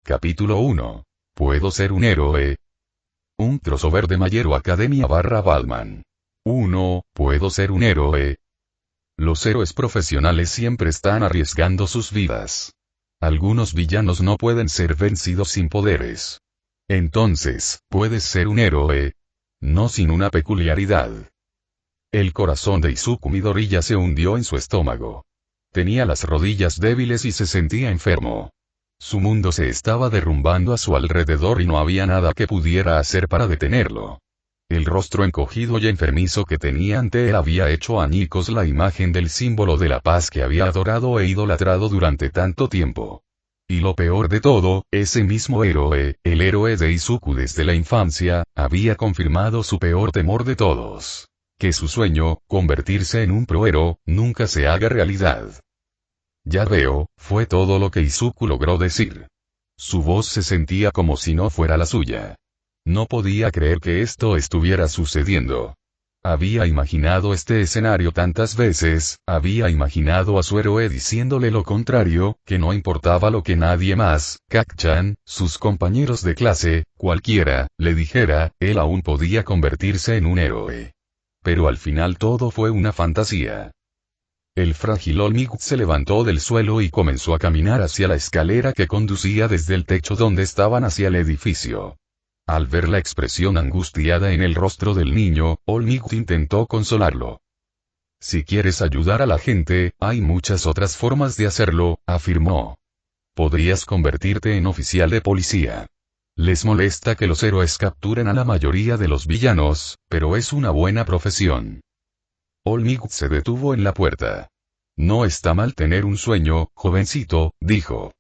Capítulo 1. ¿Puedo ser un héroe? Un crossover de My Hero Academia /Batman. 1. ¿Puedo ser un héroe? Los héroes profesionales siempre están arriesgando sus vidas. Algunos villanos no pueden ser vencidos sin poderes. Entonces, ¿puedes ser un héroe? No sin una peculiaridad. El corazón de Izuku Midoriya se hundió en su estómago. Tenía las rodillas débiles y se sentía enfermo. Su mundo se estaba derrumbando a su alrededor y no había nada que pudiera hacer para detenerlo. El rostro encogido y enfermizo que tenía ante él había hecho añicos la imagen del símbolo de la paz que había adorado e idolatrado durante tanto tiempo. Y lo peor de todo, ese mismo héroe, el héroe de Izuku desde la infancia, había confirmado su peor temor de todos. Que su sueño, convertirse en un prohéroe, nunca se haga realidad. Ya veo, fue todo lo que Izuku logró decir. Su voz se sentía como si no fuera la suya. No podía creer que esto estuviera sucediendo. Había imaginado este escenario tantas veces, había imaginado a su héroe diciéndole lo contrario, que no importaba lo que nadie más, Kacchan, sus compañeros de clase, cualquiera, le dijera, él aún podía convertirse en un héroe. Pero al final todo fue una fantasía. El frágil All Might se levantó del suelo y comenzó a caminar hacia la escalera que conducía desde el techo donde estaban hacia el edificio. Al ver la expresión angustiada en el rostro del niño, All Might intentó consolarlo. Si quieres ayudar a la gente, hay muchas otras formas de hacerlo, afirmó. Podrías convertirte en oficial de policía. Les molesta que los héroes capturen a la mayoría de los villanos, pero es una buena profesión. All Might se detuvo en la puerta. No está mal tener un sueño, jovencito, dijo.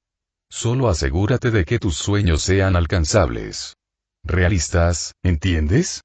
Solo asegúrate de que tus sueños sean alcanzables. Realistas, ¿entiendes?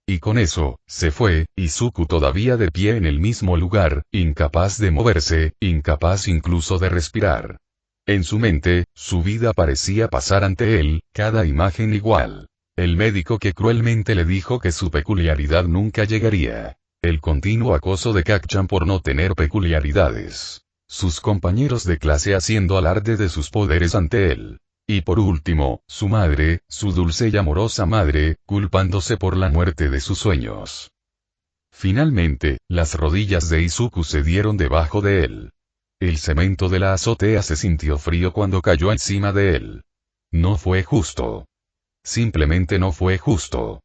Y con eso, se fue, Izuku todavía de pie en el mismo lugar, incapaz de moverse, incapaz incluso de respirar. En su mente, su vida parecía pasar ante él, cada imagen igual. El médico que cruelmente le dijo que su peculiaridad nunca llegaría. El continuo acoso de Kacchan por no tener peculiaridades. Sus compañeros de clase haciendo alarde de sus poderes ante él. Y por último, su madre, su dulce y amorosa madre, culpándose por la muerte de sus sueños. Finalmente, las rodillas de Izuku cedieron debajo de él. El cemento de la azotea se sintió frío cuando cayó encima de él. No fue justo. Simplemente no fue justo.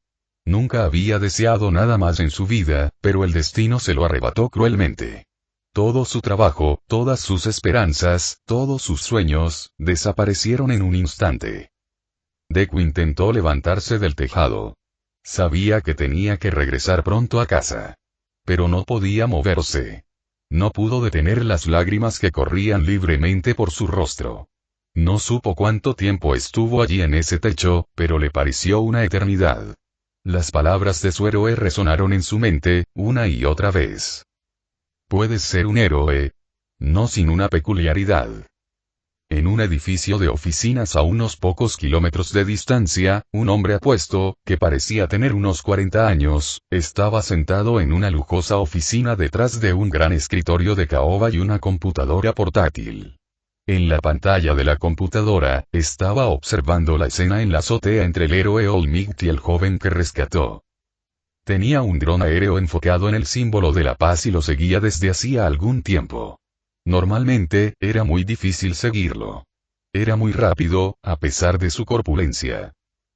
Nunca había deseado nada más en su vida, pero el destino se lo arrebató cruelmente. Todo su trabajo, todas sus esperanzas, todos sus sueños, desaparecieron en un instante. Deku intentó levantarse del tejado. Sabía que tenía que regresar pronto a casa. Pero no podía moverse. No pudo detener las lágrimas que corrían libremente por su rostro. No supo cuánto tiempo estuvo allí en ese techo, pero le pareció una eternidad. Las palabras de su héroe resonaron en su mente, una y otra vez. Puedes ser un héroe. No sin una peculiaridad. En un edificio de oficinas a unos pocos kilómetros de distancia, un hombre apuesto, que parecía tener unos 40 años, estaba sentado en una lujosa oficina detrás de un gran escritorio de caoba y una computadora portátil. En la pantalla de la computadora, estaba observando la escena en la azotea entre el héroe All Might y el joven que rescató. Tenía un dron aéreo enfocado en el símbolo de la paz y lo seguía desde hacía algún tiempo. Normalmente, era muy difícil seguirlo. Era muy rápido, a pesar de su corpulencia.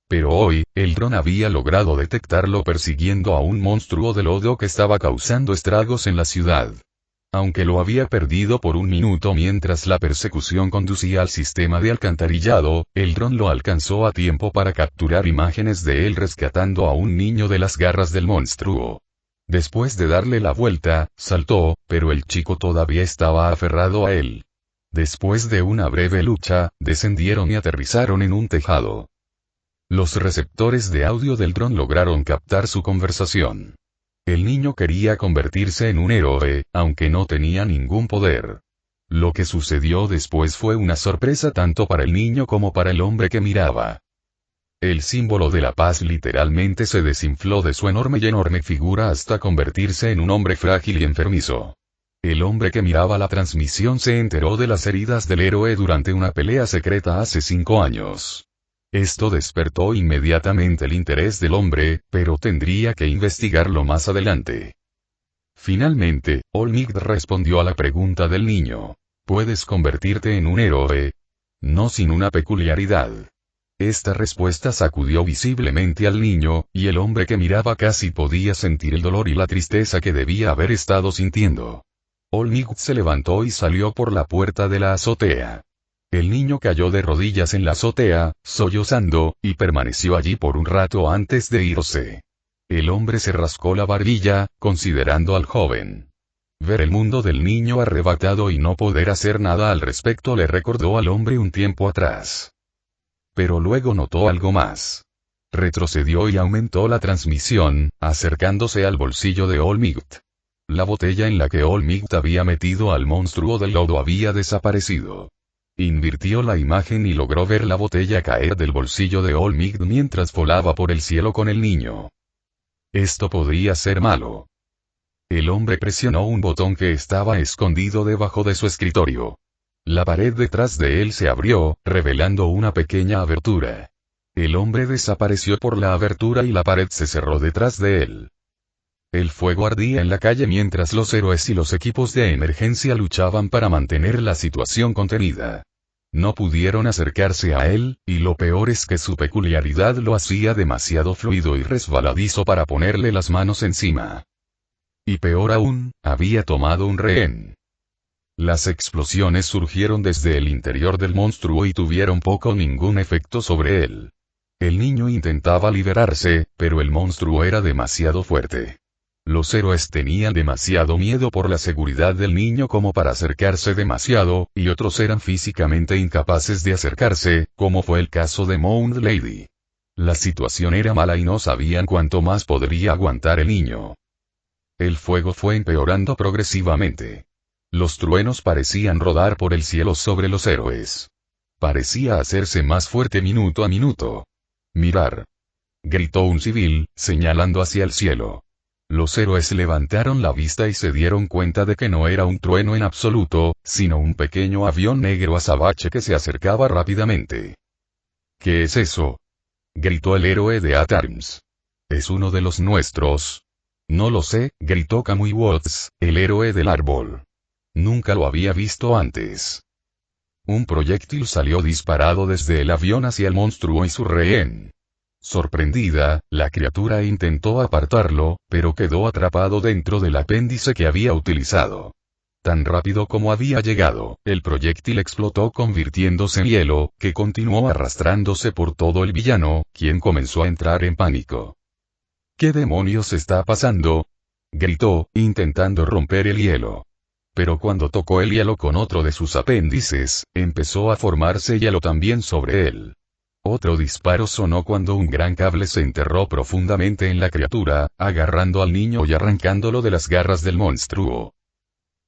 Pero hoy, el dron había logrado detectarlo persiguiendo a un monstruo de lodo que estaba causando estragos en la ciudad. Aunque lo había perdido por un minuto mientras la persecución conducía al sistema de alcantarillado, el dron lo alcanzó a tiempo para capturar imágenes de él rescatando a un niño de las garras del monstruo. Después de darle la vuelta, saltó, pero el chico todavía estaba aferrado a él. Después de una breve lucha, descendieron y aterrizaron en un tejado. Los receptores de audio del dron lograron captar su conversación. El niño quería convertirse en un héroe, aunque no tenía ningún poder. Lo que sucedió después fue una sorpresa tanto para el niño como para el hombre que miraba. El símbolo de la paz literalmente se desinfló de su enorme figura hasta convertirse en un hombre frágil y enfermizo. El hombre que miraba la transmisión se enteró de las heridas del héroe durante una pelea secreta hace 5 años. Esto despertó inmediatamente el interés del hombre, pero tendría que investigarlo más adelante. Finalmente, Olmigd respondió a la pregunta del niño. ¿Puedes convertirte en un héroe? No sin una peculiaridad. Esta respuesta sacudió visiblemente al niño, y el hombre que miraba casi podía sentir el dolor y la tristeza que debía haber estado sintiendo. Olmigd se levantó y salió por la puerta de la azotea. El niño cayó de rodillas en la azotea, sollozando, y permaneció allí por un rato antes de irse. El hombre se rascó la barbilla, considerando al joven. Ver el mundo del niño arrebatado y no poder hacer nada al respecto le recordó al hombre un tiempo atrás. Pero luego notó algo más. Retrocedió y aumentó la transmisión, acercándose al bolsillo de Olmigd. La botella en la que Olmigd había metido al monstruo del lodo había desaparecido. Invirtió la imagen y logró ver la botella caer del bolsillo de Olmigd mientras volaba por el cielo con el niño. Esto podría ser malo. El hombre presionó un botón que estaba escondido debajo de su escritorio. La pared detrás de él se abrió, revelando una pequeña abertura. El hombre desapareció por la abertura y la pared se cerró detrás de él. El fuego ardía en la calle mientras los héroes y los equipos de emergencia luchaban para mantener la situación contenida. No pudieron acercarse a él, y lo peor es que su peculiaridad lo hacía demasiado fluido y resbaladizo para ponerle las manos encima. Y peor aún, había tomado un rehén. Las explosiones surgieron desde el interior del monstruo y tuvieron poco o ningún efecto sobre él. El niño intentaba liberarse, pero el monstruo era demasiado fuerte. Los héroes tenían demasiado miedo por la seguridad del niño como para acercarse demasiado, y otros eran físicamente incapaces de acercarse, como fue el caso de Mound Lady. La situación era mala y no sabían cuánto más podría aguantar el niño. El fuego fue empeorando progresivamente. Los truenos parecían rodar por el cielo sobre los héroes. Parecía hacerse más fuerte minuto a minuto. «Mirar», gritó un civil, señalando hacia el cielo. Los héroes levantaron la vista y se dieron cuenta de que no era un trueno en absoluto, sino un pequeño avión negro azabache que se acercaba rápidamente. «¿Qué es eso?», gritó el héroe de At-Arms. «¿Es uno de los nuestros?». «No lo sé», gritó Kamui Watts, el héroe del árbol. «Nunca lo había visto antes». Un proyectil salió disparado desde el avión hacia el monstruo y su rehén. Sorprendida, la criatura intentó apartarlo, pero quedó atrapado dentro del apéndice que había utilizado. Tan rápido como había llegado, el proyectil explotó convirtiéndose en hielo, que continuó arrastrándose por todo el villano, quien comenzó a entrar en pánico. «¿Qué demonios está pasando?», gritó, intentando romper el hielo. Pero cuando tocó el hielo con otro de sus apéndices, empezó a formarse hielo también sobre él. Otro disparo sonó cuando un gran cable se enterró profundamente en la criatura, agarrando al niño y arrancándolo de las garras del monstruo.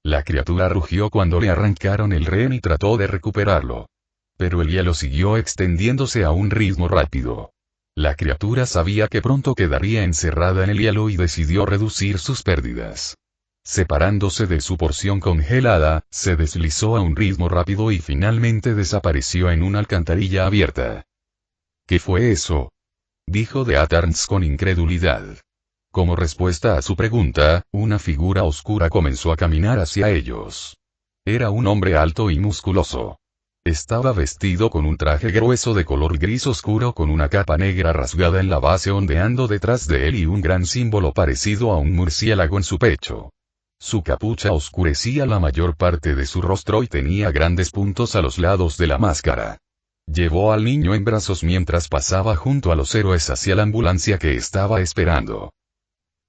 La criatura rugió cuando le arrancaron el rehén y trató de recuperarlo. Pero el hielo siguió extendiéndose a un ritmo rápido. La criatura sabía que pronto quedaría encerrada en el hielo y decidió reducir sus pérdidas. Separándose de su porción congelada, se deslizó a un ritmo rápido y finalmente desapareció en una alcantarilla abierta. «¿Qué fue eso?», dijo de At-Arms con incredulidad. Como respuesta a su pregunta, una figura oscura comenzó a caminar hacia ellos. Era un hombre alto y musculoso. Estaba vestido con un traje grueso de color gris oscuro con una capa negra rasgada en la base ondeando detrás de él y un gran símbolo parecido a un murciélago en su pecho. Su capucha oscurecía la mayor parte de su rostro y tenía grandes puntos a los lados de la máscara. Llevó al niño en brazos mientras pasaba junto a los héroes hacia la ambulancia que estaba esperando.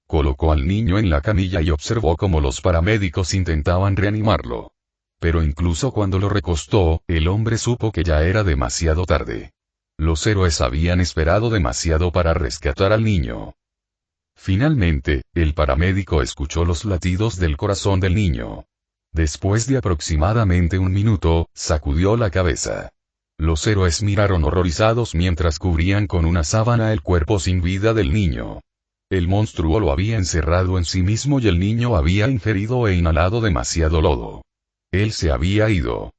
Colocó al niño en la camilla y observó cómo los paramédicos intentaban reanimarlo. Pero incluso cuando lo recostó, el hombre supo que ya era demasiado tarde. Los héroes habían esperado demasiado para rescatar al niño. Finalmente, el paramédico escuchó los latidos del corazón del niño. Después de aproximadamente un minuto, sacudió la cabeza. Los héroes miraron horrorizados mientras cubrían con una sábana el cuerpo sin vida del niño. El monstruo lo había encerrado en sí mismo y el niño había ingerido e inhalado demasiado lodo. Él se había ido.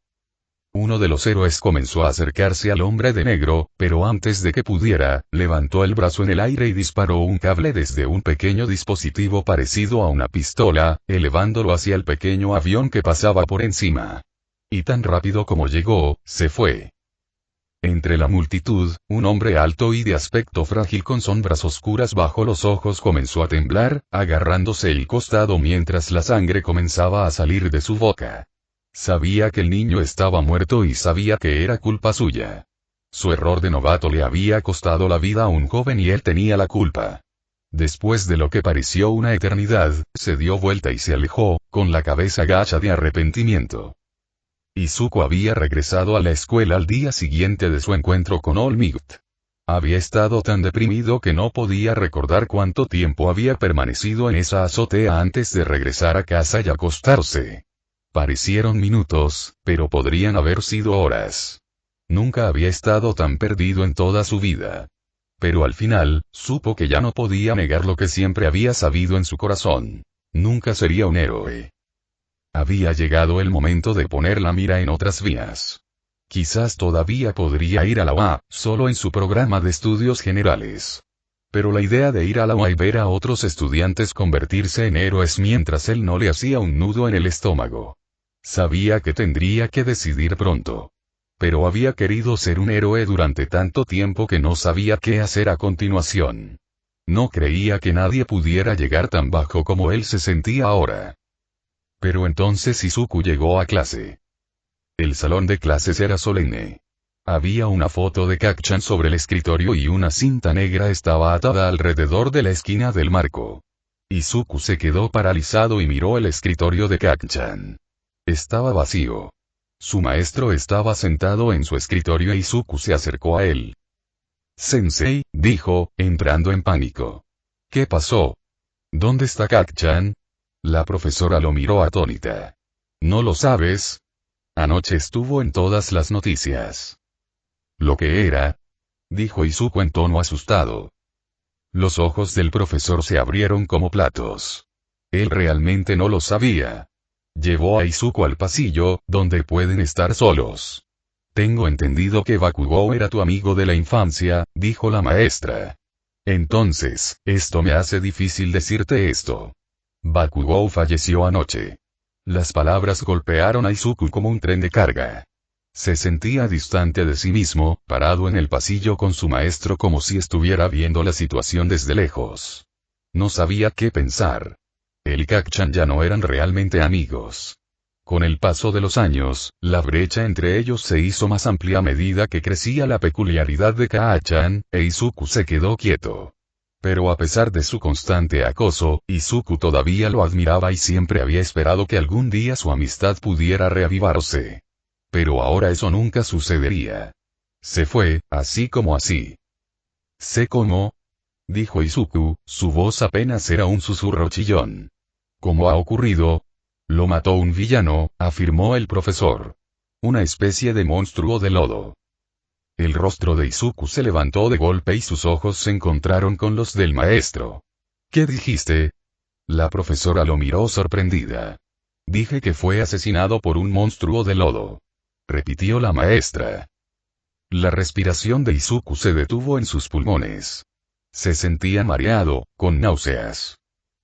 Uno de los héroes comenzó a acercarse al hombre de negro, pero antes de que pudiera, levantó el brazo en el aire y disparó un cable desde un pequeño dispositivo parecido a una pistola, elevándolo hacia el pequeño avión que pasaba por encima. Y tan rápido como llegó, se fue. Entre la multitud, un hombre alto y de aspecto frágil con sombras oscuras bajo los ojos comenzó a temblar, agarrándose el costado mientras la sangre comenzaba a salir de su boca. Sabía que el niño estaba muerto y sabía que era culpa suya. Su error de novato le había costado la vida a un joven y él tenía la culpa. Después de lo que pareció una eternidad, se dio vuelta y se alejó, con la cabeza gacha de arrepentimiento. Izuku había regresado a la escuela al día siguiente de su encuentro con All Might. Había estado tan deprimido que no podía recordar cuánto tiempo había permanecido en esa azotea antes de regresar a casa y acostarse. Parecieron minutos, pero podrían haber sido horas. Nunca había estado tan perdido en toda su vida. Pero al final, supo que ya no podía negar lo que siempre había sabido en su corazón. Nunca sería un héroe. Había llegado el momento de poner la mira en otras vías. Quizás todavía podría ir a la UA, solo en su programa de estudios generales. Pero la idea de ir a la UA y ver a otros estudiantes convertirse en héroes mientras él no le hacía un nudo en el estómago. Sabía que tendría que decidir pronto. Pero había querido ser un héroe durante tanto tiempo que no sabía qué hacer a continuación. No creía que nadie pudiera llegar tan bajo como él se sentía ahora. Pero entonces Izuku llegó a clase. El salón de clases era solemne. Había una foto de Kacchan sobre el escritorio y una cinta negra estaba atada alrededor de la esquina del marco. Izuku se quedó paralizado y miró el escritorio de Kacchan. Estaba vacío. Su maestro estaba sentado en su escritorio y Izuku se acercó a él. «Sensei», dijo, entrando en pánico. «¿Qué pasó? ¿Dónde está Kacchan?» La profesora lo miró atónita. «¿No lo sabes? Anoche estuvo en todas las noticias». «¿Lo que era?», dijo Izuku en tono asustado. Los ojos del profesor se abrieron como platos. Él realmente no lo sabía. Llevó a Izuku al pasillo, donde pueden estar solos. «Tengo entendido que Bakugou era tu amigo de la infancia», dijo la maestra. «Entonces, esto me hace difícil decirte esto. Bakugou falleció anoche». Las palabras golpearon a Izuku como un tren de carga. Se sentía distante de sí mismo, parado en el pasillo con su maestro como si estuviera viendo la situación desde lejos. No sabía qué pensar. Él y Kacchan ya no eran realmente amigos. Con el paso de los años, la brecha entre ellos se hizo más amplia a medida que crecía la peculiaridad de Kacchan, e Izuku se quedó quieto. Pero a pesar de su constante acoso, Izuku todavía lo admiraba y siempre había esperado que algún día su amistad pudiera reavivarse. Pero ahora eso nunca sucedería. Se fue, así como así. «¿Sé cómo?», dijo Izuku, su voz apenas era un susurro chillón. «¿Cómo ha ocurrido?». «Lo mató un villano», afirmó el profesor. «Una especie de monstruo de lodo». El rostro de Izuku se levantó de golpe y sus ojos se encontraron con los del maestro. «¿Qué dijiste?». La profesora lo miró sorprendida. «Dije que fue asesinado por un monstruo de lodo», repitió la maestra. La respiración de Izuku se detuvo en sus pulmones. Se sentía mareado, con náuseas.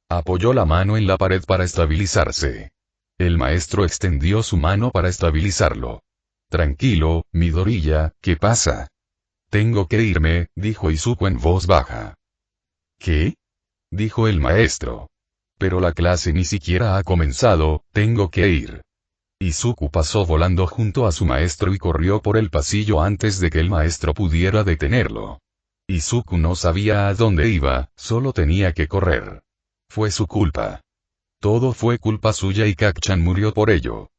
Apoyó la mano en la pared para estabilizarse. El maestro extendió su mano para estabilizarlo. «Tranquilo, Midoriya, ¿qué pasa?». «Tengo que irme», dijo Izuku en voz baja. «¿Qué?», dijo el maestro. «Pero la clase ni siquiera ha comenzado, tengo que ir». Izuku pasó volando junto a su maestro y corrió por el pasillo antes de que el maestro pudiera detenerlo. Izuku no sabía a dónde iba, solo tenía que correr. Fue su culpa. Todo fue culpa suya y Kacchan murió por ello.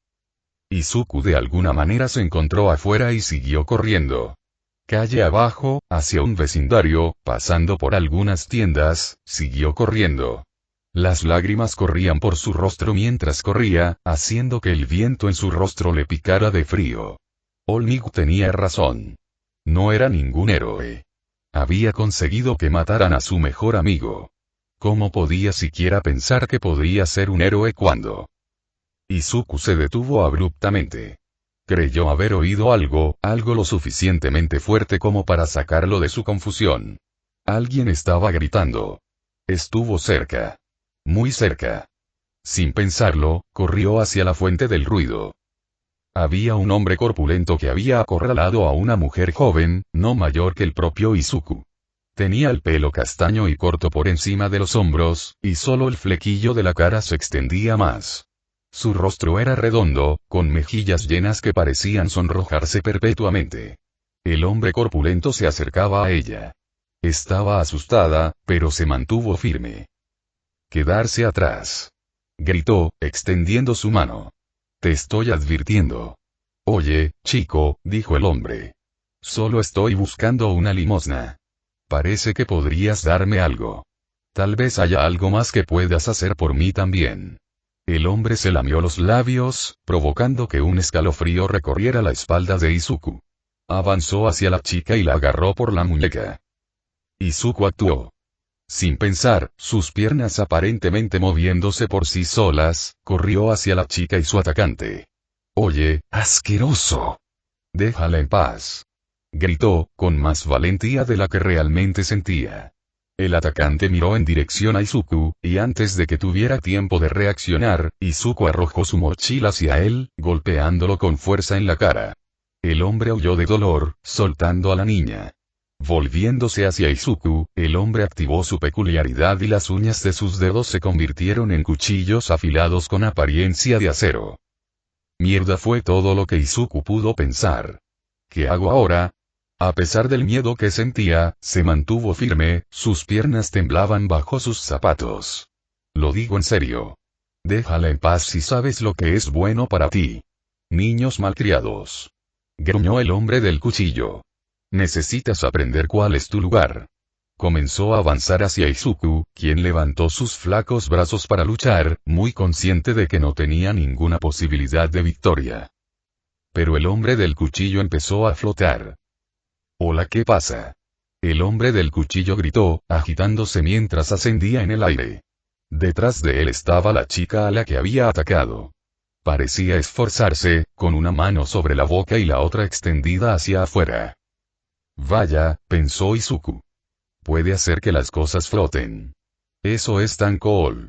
Izuku de alguna manera se encontró afuera y siguió corriendo. Calle abajo, hacia un vecindario, pasando por algunas tiendas, siguió corriendo. Las lágrimas corrían por su rostro mientras corría, haciendo que el viento en su rostro le picara de frío. All Might tenía razón. No era ningún héroe. Había conseguido que mataran a su mejor amigo. ¿Cómo podía siquiera pensar que podría ser un héroe cuando? Izuku se detuvo abruptamente. Creyó haber oído algo lo suficientemente fuerte como para sacarlo de su confusión. Alguien estaba gritando. Estuvo cerca. Muy cerca. Sin pensarlo, corrió hacia la fuente del ruido. Había un hombre corpulento que había acorralado a una mujer joven, no mayor que el propio Izuku. Tenía el pelo castaño y corto por encima de los hombros, y solo el flequillo de la cara se extendía más. Su rostro era redondo, con mejillas llenas que parecían sonrojarse perpetuamente. El hombre corpulento se acercaba a ella. Estaba asustada, pero se mantuvo firme. «Quedarse atrás», gritó, extendiendo su mano. «Te estoy advirtiendo». «Oye, chico», dijo el hombre. «Solo estoy buscando una limosna. Parece que podrías darme algo. Tal vez haya algo más que puedas hacer por mí también». El hombre se lamió los labios, provocando que un escalofrío recorriera la espalda de Izuku. Avanzó hacia la chica y la agarró por la muñeca. Izuku actuó. Sin pensar, sus piernas aparentemente moviéndose por sí solas, corrió hacia la chica y su atacante. «Oye, asqueroso. Déjala en paz», gritó, con más valentía de la que realmente sentía. El atacante miró en dirección a Izuku, y antes de que tuviera tiempo de reaccionar, Izuku arrojó su mochila hacia él, golpeándolo con fuerza en la cara. El hombre huyó de dolor, soltando a la niña. Volviéndose hacia Izuku, el hombre activó su peculiaridad y las uñas de sus dedos se convirtieron en cuchillos afilados con apariencia de acero. Mierda, fue todo lo que Izuku pudo pensar. ¿Qué hago ahora? A pesar del miedo que sentía, se mantuvo firme, sus piernas temblaban bajo sus zapatos. Lo digo en serio. Déjala en paz si sabes lo que es bueno para ti. Niños malcriados. Gruñó el hombre del cuchillo. Necesitas aprender cuál es tu lugar. Comenzó a avanzar hacia Izuku, quien levantó sus flacos brazos para luchar, muy consciente de que no tenía ninguna posibilidad de victoria. Pero el hombre del cuchillo empezó a flotar. «Hola, ¿qué pasa?», el hombre del cuchillo gritó, agitándose mientras ascendía en el aire. Detrás de él estaba la chica a la que había atacado. Parecía esforzarse, con una mano sobre la boca y la otra extendida hacia afuera. «Vaya», pensó Izuku. «Puede hacer que las cosas floten. Eso es tan cool».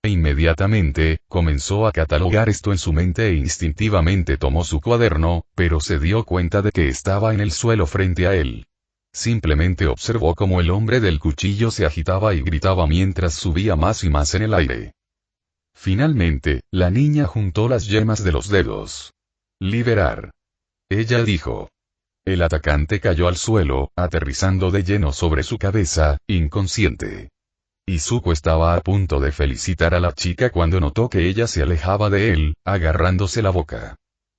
E inmediatamente, comenzó a catalogar esto en su mente e instintivamente tomó su cuaderno, pero se dio cuenta de que estaba en el suelo frente a él. Simplemente observó cómo el hombre del cuchillo se agitaba y gritaba mientras subía más y más en el aire. Finalmente, la niña juntó las yemas de los dedos. «Liberar», ella dijo. El atacante cayó al suelo, aterrizando de lleno sobre su cabeza, inconsciente. Izuku estaba a punto de felicitar a la chica cuando notó que ella se alejaba de él, agarrándose la boca.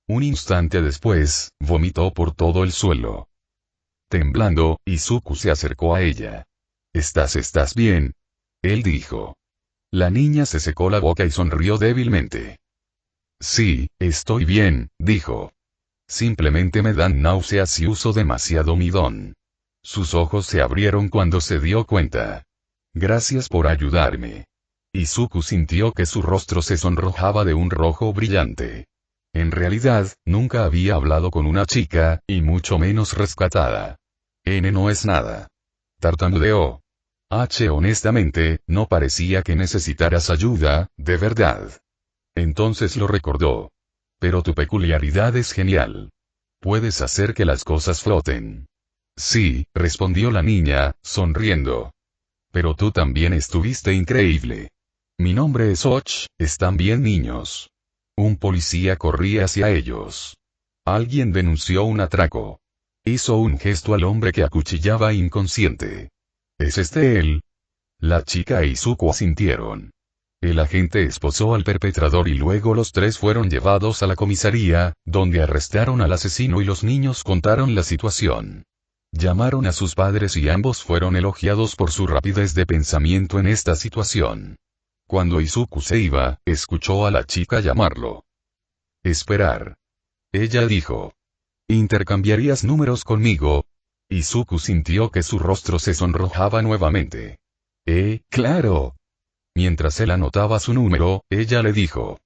Un instante después, vomitó por todo el suelo. Temblando, Izuku se acercó a ella. ¿Estás bien?, él dijo. La niña se secó la boca y sonrió débilmente. «Sí, estoy bien», dijo. «Simplemente me dan náuseas y uso demasiado midón». Sus ojos se abrieron cuando se dio cuenta. «Gracias por ayudarme». Izuku sintió que su rostro se sonrojaba de un rojo brillante. En realidad, nunca había hablado con una chica, y mucho menos rescatada. No es nada. Tartamudeó. Honestamente, no parecía que necesitaras ayuda, de verdad. Entonces lo recordó. Pero tu peculiaridad es genial. Puedes hacer que las cosas floten. Sí, respondió la niña, sonriendo. Pero tú también estuviste increíble. Mi nombre es Och, ¿están bien, niños? Un policía corría hacia ellos. Alguien denunció un atraco. Hizo un gesto al hombre que acuchillaba inconsciente. ¿Es este él? La chica e Izuku asintieron. El agente esposó al perpetrador y luego los tres fueron llevados a la comisaría, donde arrestaron al asesino y los niños contaron la situación. Llamaron a sus padres y ambos fueron elogiados por su rapidez de pensamiento en esta situación. Cuando Izuku se iba, escuchó a la chica llamarlo. «Esperar». Ella dijo. «¿Intercambiarías números conmigo?» Izuku sintió que su rostro se sonrojaba nuevamente. Claro. Mientras él anotaba su número, ella le dijo.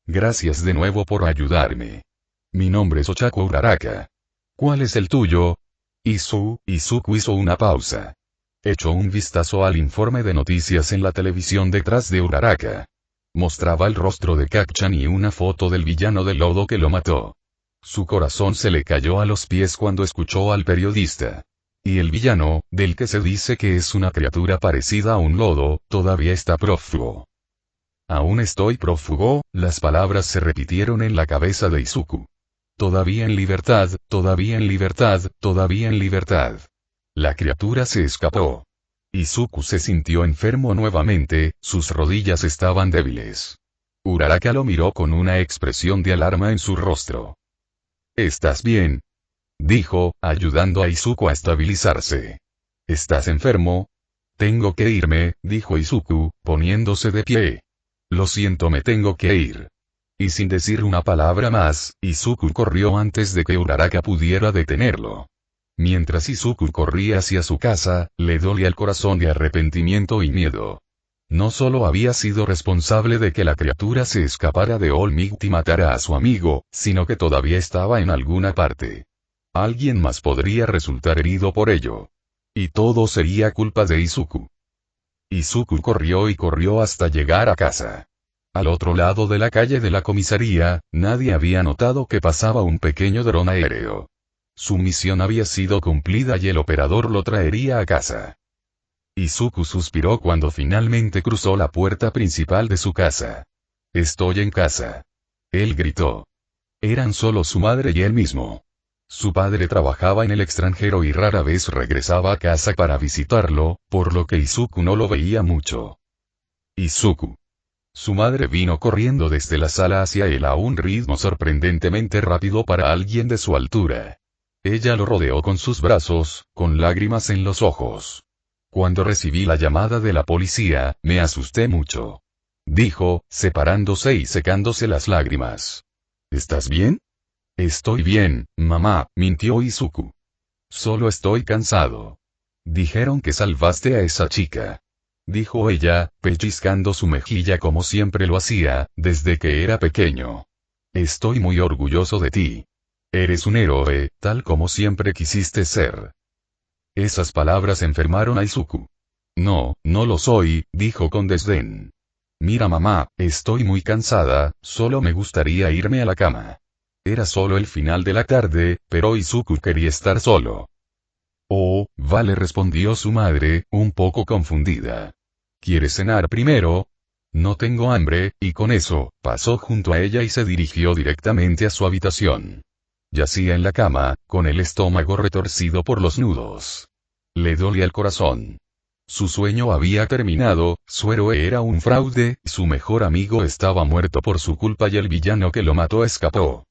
Gracias de nuevo por ayudarme. Mi nombre es Ochako Uraraka. ¿Cuál es el tuyo? Izuku hizo una pausa. Echó un vistazo al informe de noticias en la televisión detrás de Uraraka. Mostraba el rostro de Kacchan y una foto del villano de lodo que lo mató. Su corazón se le cayó a los pies cuando escuchó al periodista. Y el villano, del que se dice que es una criatura parecida a un lodo, todavía está prófugo. Aún estoy prófugo, las palabras se repitieron en la cabeza de Izuku. Todavía en libertad, todavía en libertad, todavía en libertad. La criatura se escapó. Izuku se sintió enfermo nuevamente, sus rodillas estaban débiles. Uraraka lo miró con una expresión de alarma en su rostro. ¿Estás bien?, dijo, ayudando a Izuku a estabilizarse. ¿Estás enfermo? Tengo que irme, dijo Izuku, poniéndose de pie. Lo siento, me tengo que ir. Y sin decir una palabra más, Izuku corrió antes de que Uraraka pudiera detenerlo. Mientras Izuku corría hacia su casa, le dolía el corazón de arrepentimiento y miedo. No solo había sido responsable de que la criatura se escapara de All Might y matara a su amigo, sino que todavía estaba en alguna parte. Alguien más podría resultar herido por ello. Y todo sería culpa de Izuku. Izuku corrió y corrió hasta llegar a casa. Al otro lado de la calle de la comisaría, nadie había notado que pasaba un pequeño dron aéreo. Su misión había sido cumplida y el operador lo traería a casa. Izuku suspiró cuando finalmente cruzó la puerta principal de su casa. Estoy en casa. Él gritó. Eran solo su madre y él mismo. Su padre trabajaba en el extranjero y rara vez regresaba a casa para visitarlo, por lo que Izuku no lo veía mucho. Izuku. Su madre vino corriendo desde la sala hacia él a un ritmo sorprendentemente rápido para alguien de su altura. Ella lo rodeó con sus brazos, con lágrimas en los ojos. Cuando recibí la llamada de la policía, me asusté mucho. Dijo, separándose y secándose las lágrimas. ¿Estás bien? Estoy bien, mamá, mintió Izuku. Solo estoy cansado. Dijeron que salvaste a esa chica. Dijo ella, pellizcando su mejilla como siempre lo hacía, desde que era pequeño. Estoy muy orgulloso de ti. Eres un héroe, tal como siempre quisiste ser. Esas palabras enfermaron a Izuku. No, no lo soy, dijo con desdén. Mira mamá, estoy muy cansada, solo me gustaría irme a la cama. Era solo el final de la tarde, pero Izuku quería estar solo. Oh, vale, respondió su madre, un poco confundida. ¿Quieres cenar primero? No tengo hambre, y con eso, pasó junto a ella y se dirigió directamente a su habitación. Yacía en la cama, con el estómago retorcido por los nudos. Le dolía el corazón. Su sueño había terminado, su héroe era un fraude, su mejor amigo estaba muerto por su culpa y el villano que lo mató escapó.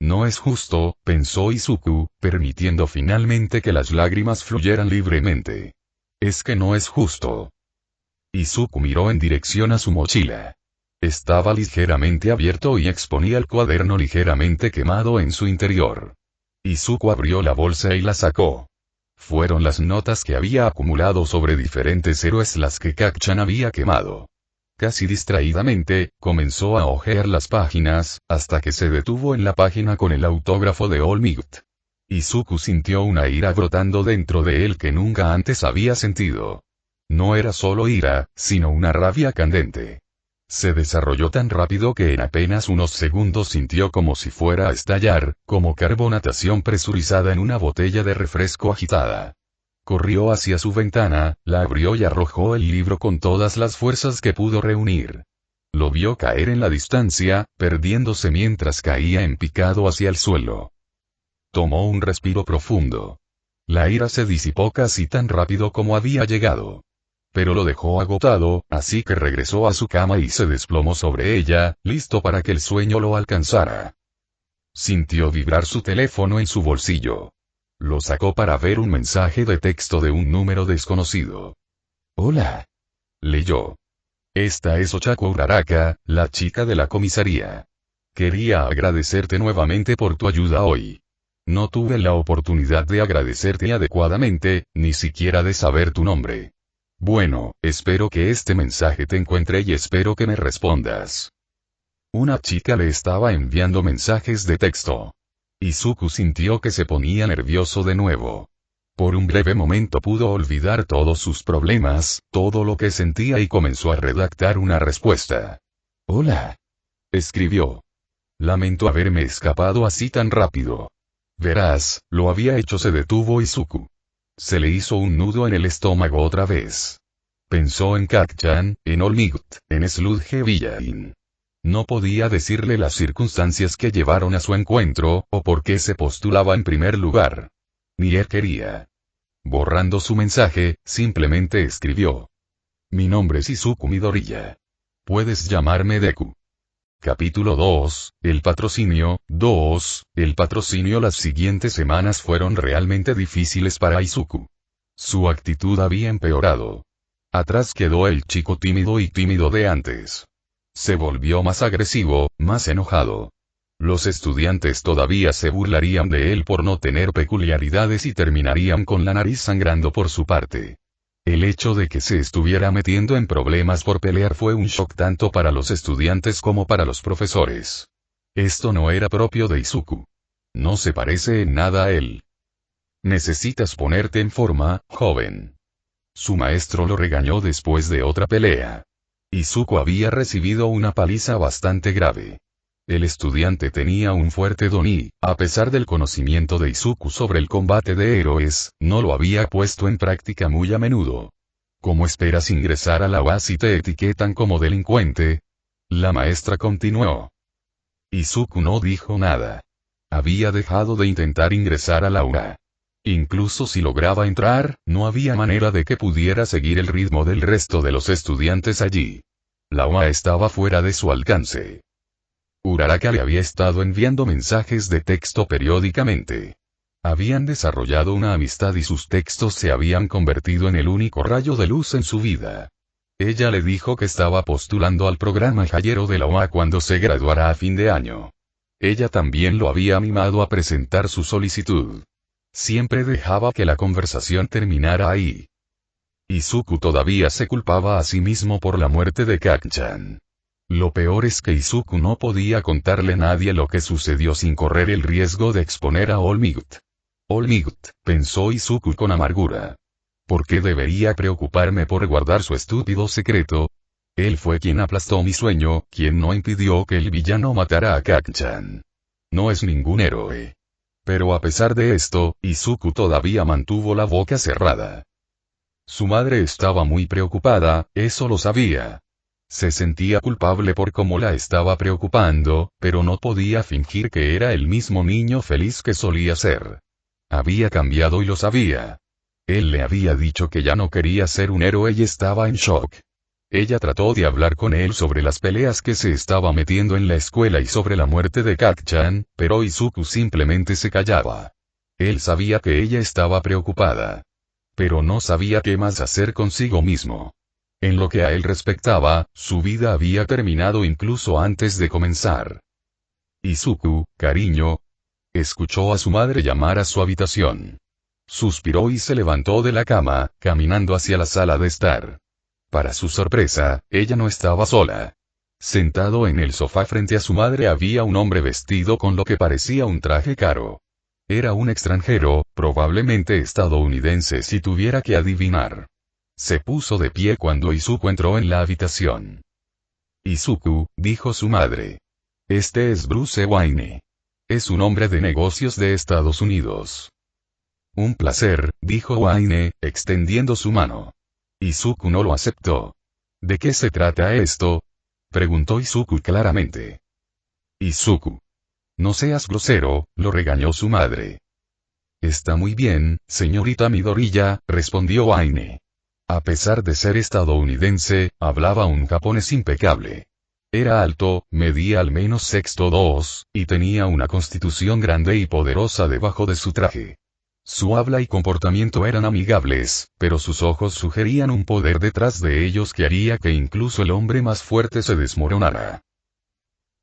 No es justo, pensó Izuku, permitiendo finalmente que las lágrimas fluyeran libremente. Es que no es justo. Izuku miró en dirección a su mochila. Estaba ligeramente abierto y exponía el cuaderno ligeramente quemado en su interior. Izuku abrió la bolsa y la sacó. Fueron las notas que había acumulado sobre diferentes héroes las que Kacchan había quemado. Casi distraídamente, comenzó a hojear las páginas, hasta que se detuvo en la página con el autógrafo de All Might. Izuku sintió una ira brotando dentro de él que nunca antes había sentido. No era solo ira, sino una rabia candente. Se desarrolló tan rápido que en apenas unos segundos sintió como si fuera a estallar, como carbonatación presurizada en una botella de refresco agitada. Corrió hacia su ventana, la abrió y arrojó el libro con todas las fuerzas que pudo reunir. Lo vio caer en la distancia, perdiéndose mientras caía en picado hacia el suelo. Tomó un respiro profundo. La ira se disipó casi tan rápido como había llegado. Pero lo dejó agotado, así que regresó a su cama y se desplomó sobre ella, listo para que el sueño lo alcanzara. Sintió vibrar su teléfono en su bolsillo. Lo sacó para ver un mensaje de texto de un número desconocido. Hola. Leyó. Esta es Ochako Uraraka, la chica de la comisaría. Quería agradecerte nuevamente por tu ayuda hoy. No tuve la oportunidad de agradecerte adecuadamente, ni siquiera de saber tu nombre. Bueno, espero que este mensaje te encuentre y espero que me respondas. Una chica le estaba enviando mensajes de texto. Izuku sintió que se ponía nervioso de nuevo. Por un breve momento pudo olvidar todos sus problemas, todo lo que sentía y comenzó a redactar una respuesta. Hola. Escribió. Lamento haberme escapado así tan rápido. Verás, lo había hecho. Se detuvo Izuku. Se le hizo un nudo en el estómago otra vez. Pensó en Kacchan, en Olmigut, en Sludge Villain. No podía decirle las circunstancias que llevaron a su encuentro, o por qué se postulaba en primer lugar. Ni él quería. Borrando su mensaje, simplemente escribió. Mi nombre es Izuku Midoriya. Puedes llamarme Deku. Capítulo 2, El patrocinio. 2, El patrocinio. Las siguientes semanas fueron realmente difíciles para Izuku. Su actitud había empeorado. Atrás quedó el chico tímido de antes. Se volvió más agresivo, más enojado. Los estudiantes todavía se burlarían de él por no tener peculiaridades y terminarían con la nariz sangrando por su parte. El hecho de que se estuviera metiendo en problemas por pelear fue un shock tanto para los estudiantes como para los profesores. Esto no era propio de Izuku. No se parece en nada a él. Necesitas ponerte en forma, joven. Su maestro lo regañó después de otra pelea. Izuku había recibido una paliza bastante grave. El estudiante tenía un fuerte don y, a pesar del conocimiento de Izuku sobre el combate de héroes, no lo había puesto en práctica muy a menudo. ¿Cómo esperas ingresar a la UA si te etiquetan como delincuente? La maestra continuó. Izuku no dijo nada. Había dejado de intentar ingresar a la UA. Incluso si lograba entrar, no había manera de que pudiera seguir el ritmo del resto de los estudiantes allí. La UA estaba fuera de su alcance. Uraraka le había estado enviando mensajes de texto periódicamente. Habían desarrollado una amistad y sus textos se habían convertido en el único rayo de luz en su vida. Ella le dijo que estaba postulando al programa Hayero de la UA cuando se graduara a fin de año. Ella también lo había animado a presentar su solicitud. Siempre dejaba que la conversación terminara ahí. Izuku todavía se culpaba a sí mismo por la muerte de Kacchan. Lo peor es que Izuku no podía contarle a nadie lo que sucedió sin correr el riesgo de exponer a Olmigut. Olmigut, pensó Izuku con amargura. ¿Por qué debería preocuparme por guardar su estúpido secreto? Él fue quien aplastó mi sueño, quien no impidió que el villano matara a Kacchan. No es ningún héroe. Pero a pesar de esto, Izuku todavía mantuvo la boca cerrada. Su madre estaba muy preocupada, eso lo sabía. Se sentía culpable por cómo la estaba preocupando, pero no podía fingir que era el mismo niño feliz que solía ser. Había cambiado y lo sabía. Él le había dicho que ya no quería ser un héroe y estaba en shock. Ella trató de hablar con él sobre las peleas que se estaba metiendo en la escuela y sobre la muerte de Kacchan, pero Izuku simplemente se callaba. Él sabía que ella estaba preocupada. Pero no sabía qué más hacer consigo mismo. En lo que a él respectaba, su vida había terminado incluso antes de comenzar. Izuku, cariño. Escuchó a su madre llamar a su habitación. Suspiró y se levantó de la cama, caminando hacia la sala de estar. Para su sorpresa, ella no estaba sola. Sentado en el sofá frente a su madre había un hombre vestido con lo que parecía un traje caro. Era un extranjero, probablemente estadounidense si tuviera que adivinar. Se puso de pie cuando Izuku entró en la habitación. Izuku, dijo su madre. Este es Bruce Wayne. Es un hombre de negocios de Estados Unidos. Un placer, dijo Wayne, extendiendo su mano. Izuku no lo aceptó. ¿De qué se trata esto? Preguntó Izuku claramente. Izuku. No seas grosero, lo regañó su madre. Está muy bien, señorita Midoriya, respondió Wayne. A pesar de ser estadounidense, hablaba un japonés impecable. Era alto, medía al menos 6'2", y tenía una constitución grande y poderosa debajo de su traje. Su habla y comportamiento eran amigables, pero sus ojos sugerían un poder detrás de ellos que haría que incluso el hombre más fuerte se desmoronara.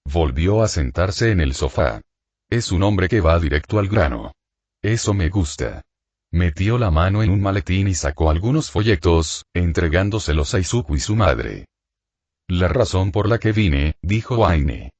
Volvió a sentarse en el sofá. Es un hombre que va directo al grano. Eso me gusta. Metió la mano en un maletín y sacó algunos folletos, entregándoselos a Izuku y su madre. La razón por la que vine, dijo Wayne,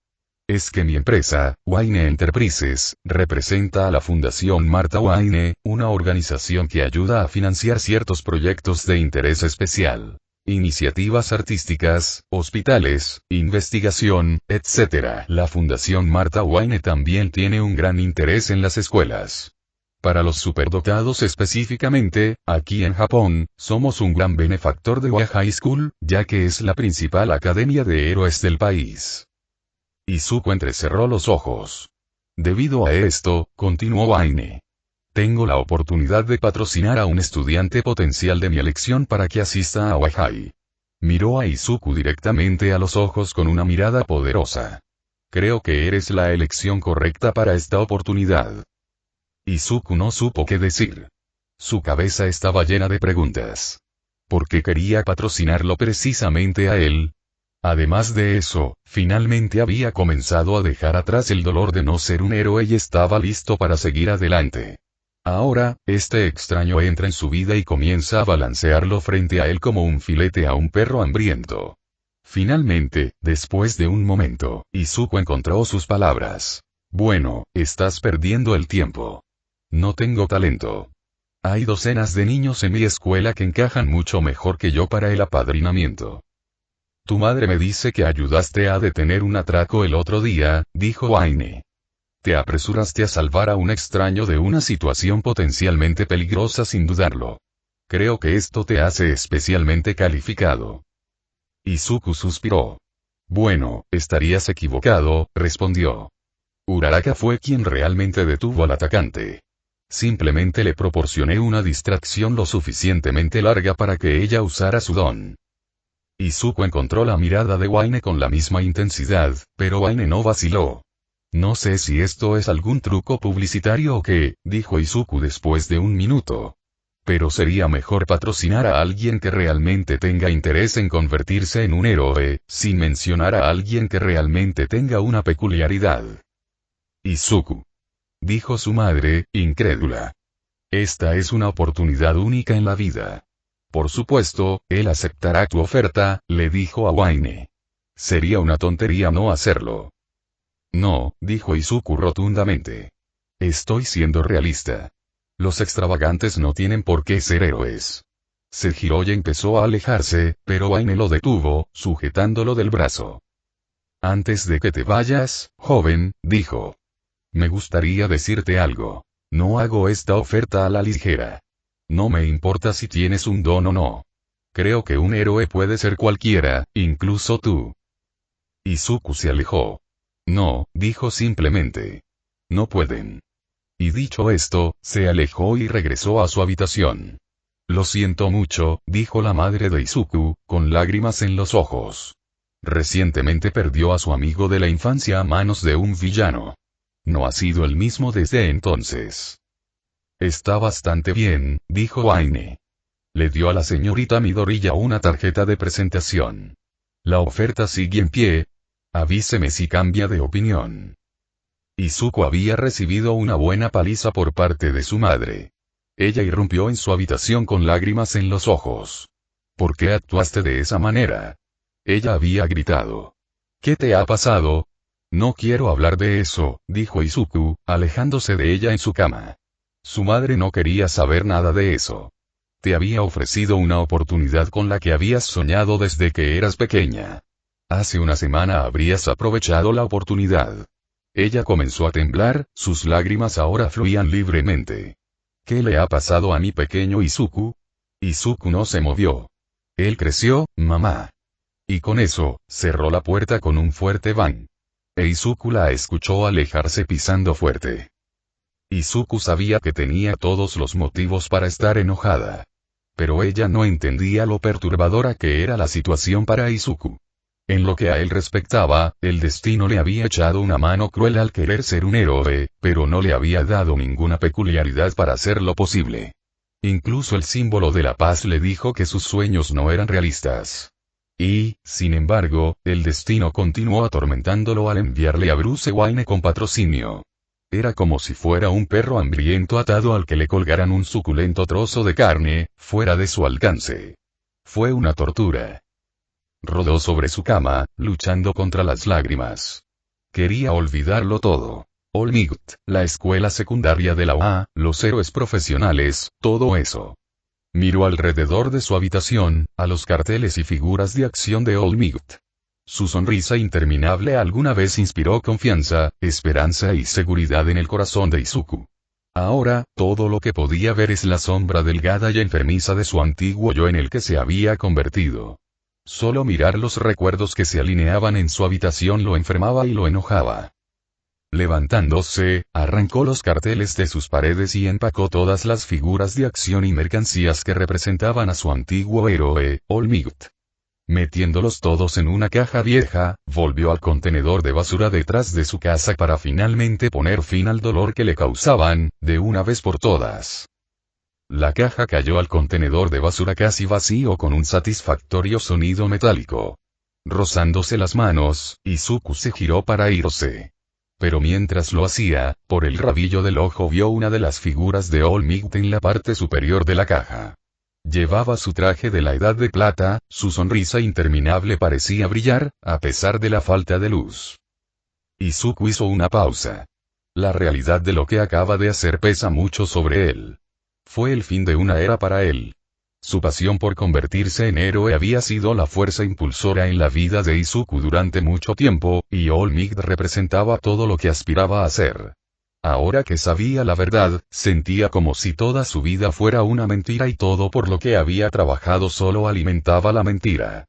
es que mi empresa, Wayne Enterprises, representa a la Fundación Martha Wayne, una organización que ayuda a financiar ciertos proyectos de interés especial. Iniciativas artísticas, hospitales, investigación, etc. La Fundación Martha Wayne también tiene un gran interés en las escuelas. Para los superdotados específicamente, aquí en Japón, somos un gran benefactor de Wa High School, ya que es la principal academia de héroes del país. Izuku entrecerró los ojos. Debido a esto, continuó Wayne, tengo la oportunidad de patrocinar a un estudiante potencial de mi elección para que asista a Wa High. Miró a Izuku directamente a los ojos con una mirada poderosa. Creo que eres la elección correcta para esta oportunidad. Izuku no supo qué decir. Su cabeza estaba llena de preguntas. ¿Por qué quería patrocinarlo precisamente a él? Además de eso, finalmente había comenzado a dejar atrás el dolor de no ser un héroe y estaba listo para seguir adelante. Ahora, este extraño entra en su vida y comienza a balancearlo frente a él como un filete a un perro hambriento. Finalmente, después de un momento, Izuku encontró sus palabras. Bueno, estás perdiendo el tiempo. No tengo talento. Hay docenas de niños en mi escuela que encajan mucho mejor que yo para el apadrinamiento. Tu madre me dice que ayudaste a detener un atraco el otro día, dijo Wayne. Te apresuraste a salvar a un extraño de una situación potencialmente peligrosa sin dudarlo. Creo que esto te hace especialmente calificado. Izuku suspiró. Bueno, estarías equivocado, respondió. Uraraka fue quien realmente detuvo al atacante. Simplemente le proporcioné una distracción lo suficientemente larga para que ella usara su don. Izuku encontró la mirada de Wayne con la misma intensidad, pero Wayne no vaciló. No sé si esto es algún truco publicitario o qué, dijo Izuku después de un minuto. Pero sería mejor patrocinar a alguien que realmente tenga interés en convertirse en un héroe, sin mencionar a alguien que realmente tenga una peculiaridad. Izuku, dijo su madre, incrédula. Esta es una oportunidad única en la vida. Por supuesto, él aceptará tu oferta, le dijo a Wayne. Sería una tontería no hacerlo. No, dijo Izuku rotundamente. Estoy siendo realista. Los extravagantes no tienen por qué ser héroes. Se giró y empezó a alejarse, pero Wayne lo detuvo, sujetándolo del brazo. Antes de que te vayas, joven, dijo. Me gustaría decirte algo. No hago esta oferta a la ligera. No me importa si tienes un don o no. Creo que un héroe puede ser cualquiera, incluso tú. Izuku se alejó. No, dijo simplemente. No pueden. Y dicho esto, se alejó y regresó a su habitación. Lo siento mucho, dijo la madre de Izuku, con lágrimas en los ojos. Recientemente perdió a su amigo de la infancia a manos de un villano. No ha sido el mismo desde entonces. Está bastante bien, dijo Wayne. Le dio a la señorita Midoriya una tarjeta de presentación. La oferta sigue en pie. Avíseme si cambia de opinión. Izuku había recibido una buena paliza por parte de su madre. Ella irrumpió en su habitación con lágrimas en los ojos. ¿Por qué actuaste de esa manera? Ella había gritado. ¿Qué te ha pasado? No quiero hablar de eso, dijo Izuku, alejándose de ella en su cama. Su madre no quería saber nada de eso. Te había ofrecido una oportunidad con la que habías soñado desde que eras pequeña. Hace una semana habrías aprovechado la oportunidad. Ella comenzó a temblar, sus lágrimas ahora fluían libremente. ¿Qué le ha pasado a mi pequeño Izuku? Izuku no se movió. Él creció, mamá. Y con eso, cerró la puerta con un fuerte bang. E Izuku la escuchó alejarse pisando fuerte. Izuku sabía que tenía todos los motivos para estar enojada. Pero ella no entendía lo perturbadora que era la situación para Izuku. En lo que a él respectaba, el destino le había echado una mano cruel al querer ser un héroe, pero no le había dado ninguna peculiaridad para hacerlo posible. Incluso el símbolo de la paz le dijo que sus sueños no eran realistas. Y, sin embargo, el destino continuó atormentándolo al enviarle a Bruce Wayne con patrocinio. Era como si fuera un perro hambriento atado al que le colgaran un suculento trozo de carne, fuera de su alcance. Fue una tortura. Rodó sobre su cama, luchando contra las lágrimas. Quería olvidarlo todo. Olmigt, la escuela secundaria de la UA, los héroes profesionales, todo eso. Miró alrededor de su habitación, a los carteles y figuras de acción de Olmigt. Su sonrisa interminable alguna vez inspiró confianza, esperanza y seguridad en el corazón de Izuku. Ahora, todo lo que podía ver es la sombra delgada y enfermiza de su antiguo yo en el que se había convertido. Solo mirar los recuerdos que se alineaban en su habitación lo enfermaba y lo enojaba. Levantándose, arrancó los carteles de sus paredes y empacó todas las figuras de acción y mercancías que representaban a su antiguo héroe, Olmigt. Metiéndolos todos en una caja vieja, volvió al contenedor de basura detrás de su casa para finalmente poner fin al dolor que le causaban, de una vez por todas. La caja cayó al contenedor de basura casi vacío con un satisfactorio sonido metálico. Rozándose las manos, Izuku se giró para irse. Pero mientras lo hacía, por el rabillo del ojo vio una de las figuras de Olmigt en la parte superior de la caja. Llevaba su traje de la Edad de Plata, su sonrisa interminable parecía brillar, a pesar de la falta de luz. Izuku hizo una pausa. La realidad de lo que acaba de hacer pesa mucho sobre él. Fue el fin de una era para él. Su pasión por convertirse en héroe había sido la fuerza impulsora en la vida de Izuku durante mucho tiempo, y Olmigt representaba todo lo que aspiraba a ser. Ahora que sabía la verdad, sentía como si toda su vida fuera una mentira y todo por lo que había trabajado solo alimentaba la mentira.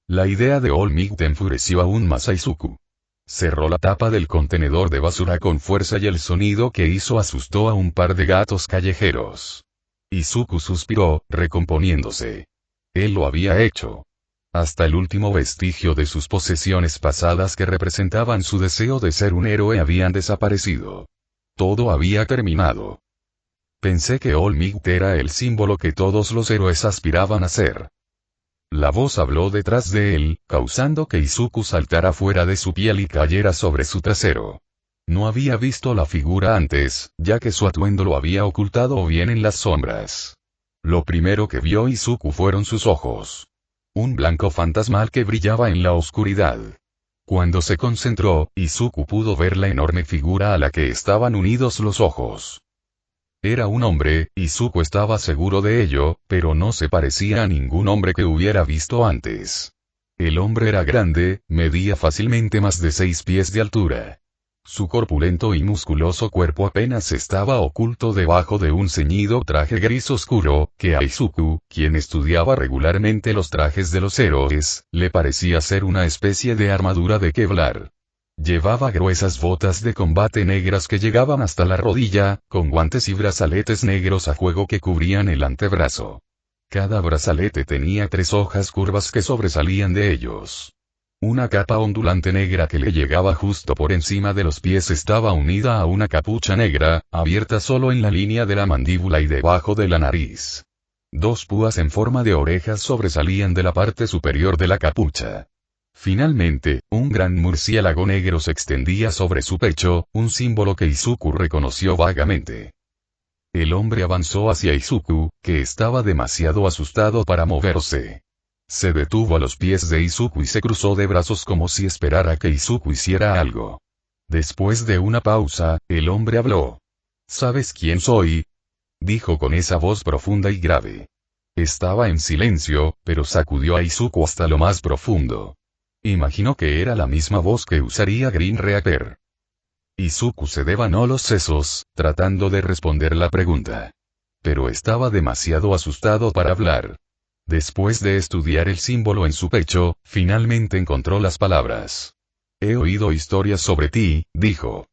La idea de Olmigt enfureció aún más a Izuku. Cerró la tapa del contenedor de basura con fuerza y el sonido que hizo asustó a un par de gatos callejeros. Izuku suspiró, recomponiéndose. Él lo había hecho. Hasta el último vestigio de sus posesiones pasadas que representaban su deseo de ser un héroe habían desaparecido. Todo había terminado. Pensé que Olmigt era el símbolo que todos los héroes aspiraban a ser. La voz habló detrás de él, causando que Izuku saltara fuera de su piel y cayera sobre su trasero. No había visto la figura antes, ya que su atuendo lo había ocultado bien en las sombras. Lo primero que vio Izuku fueron sus ojos. Un blanco fantasmal que brillaba en la oscuridad. Cuando se concentró, Izuku pudo ver la enorme figura a la que estaban unidos los ojos. Era un hombre, Izuku estaba seguro de ello, pero no se parecía a ningún hombre que hubiera visto antes. El hombre era grande, medía fácilmente más de 6 pies de altura. Su corpulento y musculoso cuerpo apenas estaba oculto debajo de un ceñido traje gris oscuro, que a Izuku, quien estudiaba regularmente los trajes de los héroes, le parecía ser una especie de armadura de Kevlar. Llevaba gruesas botas de combate negras que llegaban hasta la rodilla, con guantes y brazaletes negros a juego que cubrían el antebrazo. Cada brazalete tenía 3 hojas curvas que sobresalían de ellos. Una capa ondulante negra que le llegaba justo por encima de los pies estaba unida a una capucha negra, abierta solo en la línea de la mandíbula y debajo de la nariz. 2 púas en forma de orejas sobresalían de la parte superior de la capucha. Finalmente, un gran murciélago negro se extendía sobre su pecho, un símbolo que Izuku reconoció vagamente. El hombre avanzó hacia Izuku, que estaba demasiado asustado para moverse. Se detuvo a los pies de Izuku y se cruzó de brazos como si esperara que Izuku hiciera algo. Después de una pausa, el hombre habló. ¿Sabes quién soy? Dijo con esa voz profunda y grave. Estaba en silencio, pero sacudió a Izuku hasta lo más profundo. Imaginó que era la misma voz que usaría Green Reaper. Izuku se devanó los sesos, tratando de responder la pregunta. Pero estaba demasiado asustado para hablar. Después de estudiar el símbolo en su pecho, finalmente encontró las palabras. He oído historias sobre ti, dijo.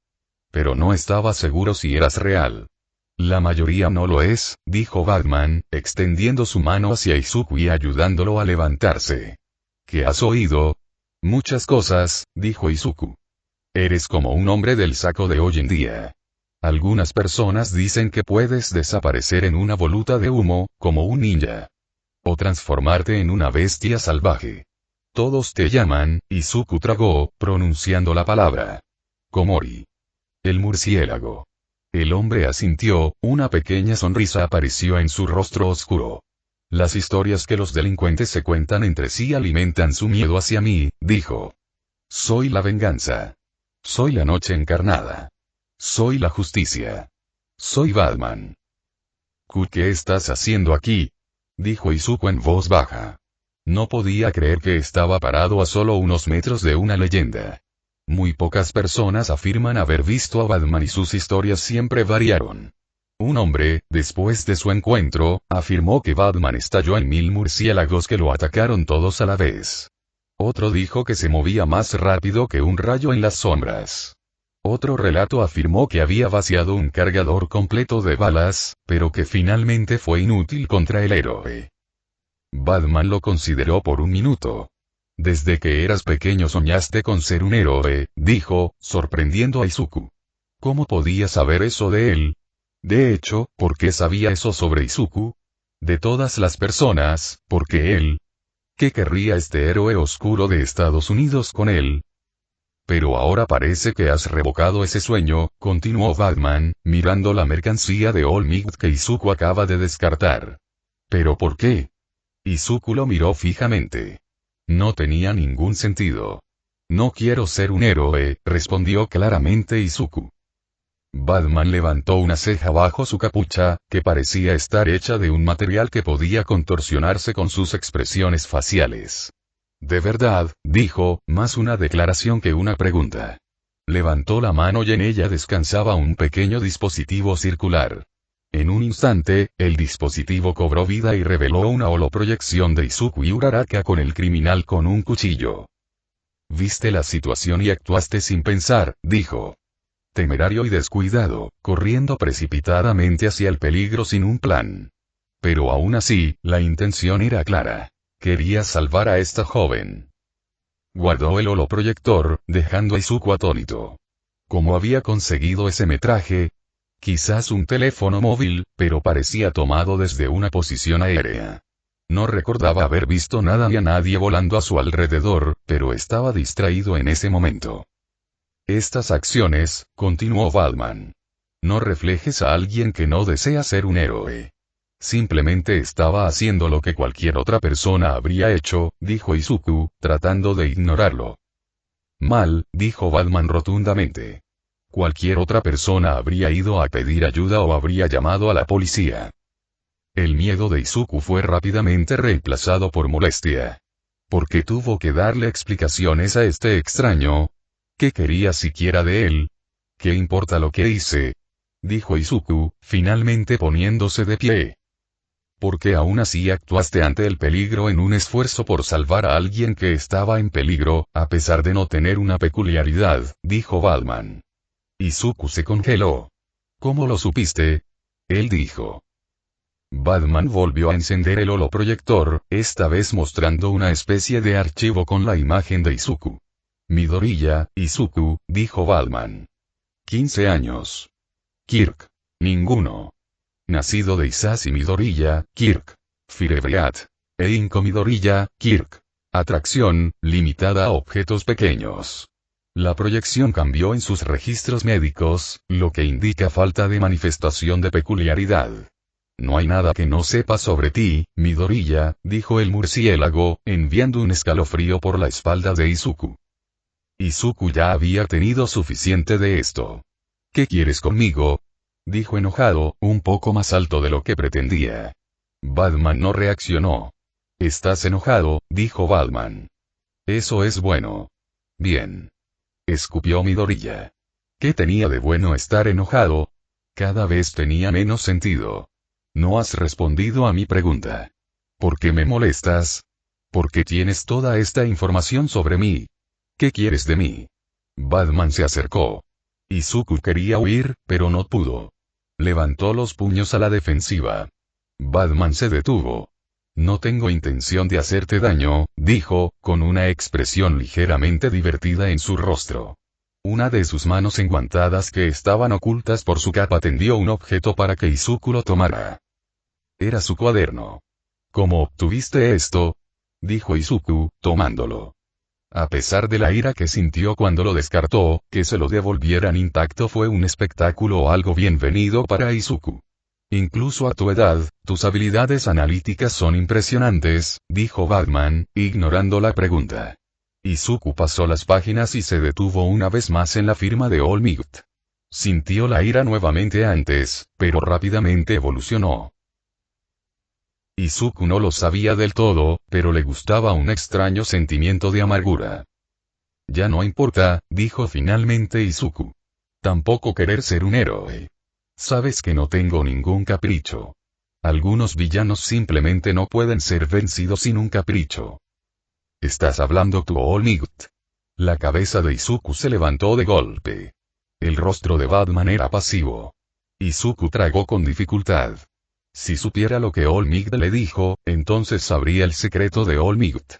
Pero no estaba seguro si eras real. La mayoría no lo es, dijo Batman, extendiendo su mano hacia Izuku y ayudándolo a levantarse. ¿Qué has oído? Muchas cosas, dijo Izuku. Eres como un hombre del saco de hoy en día. Algunas personas dicen que puedes desaparecer en una voluta de humo, como un ninja. O transformarte en una bestia salvaje. Todos te llaman, Izuku tragó, pronunciando la palabra. Komori. El murciélago. El hombre asintió, una pequeña sonrisa apareció en su rostro oscuro. Las historias que los delincuentes se cuentan entre sí alimentan su miedo hacia mí, dijo. Soy la venganza. Soy la noche encarnada. Soy la justicia. Soy Batman. ¿Qué estás haciendo aquí? Dijo Izuku en voz baja. No podía creer que estaba parado a solo unos metros de una leyenda. Muy pocas personas afirman haber visto a Batman y sus historias siempre variaron. Un hombre, después de su encuentro, afirmó que Batman estalló en 1000 murciélagos que lo atacaron todos a la vez. Otro dijo que se movía más rápido que un rayo en las sombras. Otro relato afirmó que había vaciado un cargador completo de balas, pero que finalmente fue inútil contra el héroe. Batman lo consideró por un minuto. Desde que eras pequeño soñaste con ser un héroe, dijo, sorprendiendo a Izuku. ¿Cómo podía saber eso de él? De hecho, ¿por qué sabía eso sobre Izuku? De todas las personas, ¿por qué él? ¿Qué querría este héroe oscuro de Estados Unidos con él? Pero ahora parece que has revocado ese sueño, continuó Batman, mirando la mercancía de All Might que Izuku acaba de descartar. ¿Pero por qué? Izuku lo miró fijamente. No tenía ningún sentido. No quiero ser un héroe, respondió claramente Izuku. Batman levantó una ceja bajo su capucha, que parecía estar hecha de un material que podía contorsionarse con sus expresiones faciales. De verdad, dijo, más una declaración que una pregunta. Levantó la mano y en ella descansaba un pequeño dispositivo circular. En un instante, el dispositivo cobró vida y reveló una holoproyección de Izuku y Uraraka con el criminal con un cuchillo. Viste la situación y actuaste sin pensar, dijo. Temerario y descuidado, corriendo precipitadamente hacia el peligro sin un plan. Pero aún así, la intención era clara. Quería salvar a esta joven. Guardó el holoproyector, dejando a Izuku atónito. ¿Cómo había conseguido ese metraje? Quizás un teléfono móvil, pero parecía tomado desde una posición aérea. No recordaba haber visto nada ni a nadie volando a su alrededor, pero estaba distraído en ese momento. Estas acciones, continuó Batman. No reflejes a alguien que no desea ser un héroe. Simplemente estaba haciendo lo que cualquier otra persona habría hecho, dijo Izuku, tratando de ignorarlo. Mal, dijo Batman rotundamente. Cualquier otra persona habría ido a pedir ayuda o habría llamado a la policía. El miedo de Izuku fue rápidamente reemplazado por molestia. ¿Por qué tuvo que darle explicaciones a este extraño? ¿Qué quería siquiera de él? ¿Qué importa lo que hice? Dijo Izuku, finalmente poniéndose de pie. ¿Por qué aún así actuaste ante el peligro en un esfuerzo por salvar a alguien que estaba en peligro, a pesar de no tener una peculiaridad? Dijo Batman. Izuku se congeló. ¿Cómo lo supiste? Él dijo. Batman volvió a encender el holoproyector, esta vez mostrando una especie de archivo con la imagen de Izuku. Midoriya, Izuku, dijo Batman. 15 años. Kirk. Ninguno. Nacido de Isashi Midoriya, Kirk. Firebreat. Einko Midoriya, Kirk. Atracción, limitada a objetos pequeños. La proyección cambió en sus registros médicos, lo que indica falta de manifestación de peculiaridad. No hay nada que no sepa sobre ti, Midoriya, dijo el murciélago, enviando un escalofrío por la espalda de Izuku. Izuku ya había tenido suficiente de esto. ¿Qué quieres conmigo? Dijo enojado, un poco más alto de lo que pretendía. Batman no reaccionó. ¿Estás enojado? Dijo Batman. Eso es bueno. Bien. Escupió Midoriya. ¿Qué tenía de bueno estar enojado? Cada vez tenía menos sentido. No has respondido a mi pregunta. ¿Por qué me molestas? ¿Por qué tienes toda esta información sobre mí? ¿Qué quieres de mí? Batman se acercó. Izuku quería huir, pero no pudo. Levantó los puños a la defensiva. Batman se detuvo. No tengo intención de hacerte daño, dijo, con una expresión ligeramente divertida en su rostro. Una de sus manos enguantadas que estaban ocultas por su capa tendió un objeto para que Izuku lo tomara. Era su cuaderno. ¿Cómo obtuviste esto? Dijo Izuku, tomándolo. A pesar de la ira que sintió cuando lo descartó, que se lo devolvieran intacto fue un espectáculo o algo bienvenido para Izuku. Incluso a tu edad, tus habilidades analíticas son impresionantes, dijo Batman, ignorando la pregunta. Izuku pasó las páginas y se detuvo una vez más en la firma de All Might. Sintió la ira nuevamente antes, pero rápidamente evolucionó. Izuku no lo sabía del todo, pero le gustaba un extraño sentimiento de amargura. Ya no importa, dijo finalmente Izuku. Tampoco querer ser un héroe. Sabes que no tengo ningún capricho. Algunos villanos simplemente no pueden ser vencidos sin un capricho. ¿Estás hablando tú, All Might? La cabeza de Izuku se levantó de golpe. El rostro de Batman era pasivo. Izuku tragó con dificultad. Si supiera lo que All Might le dijo, entonces sabría el secreto de All Might.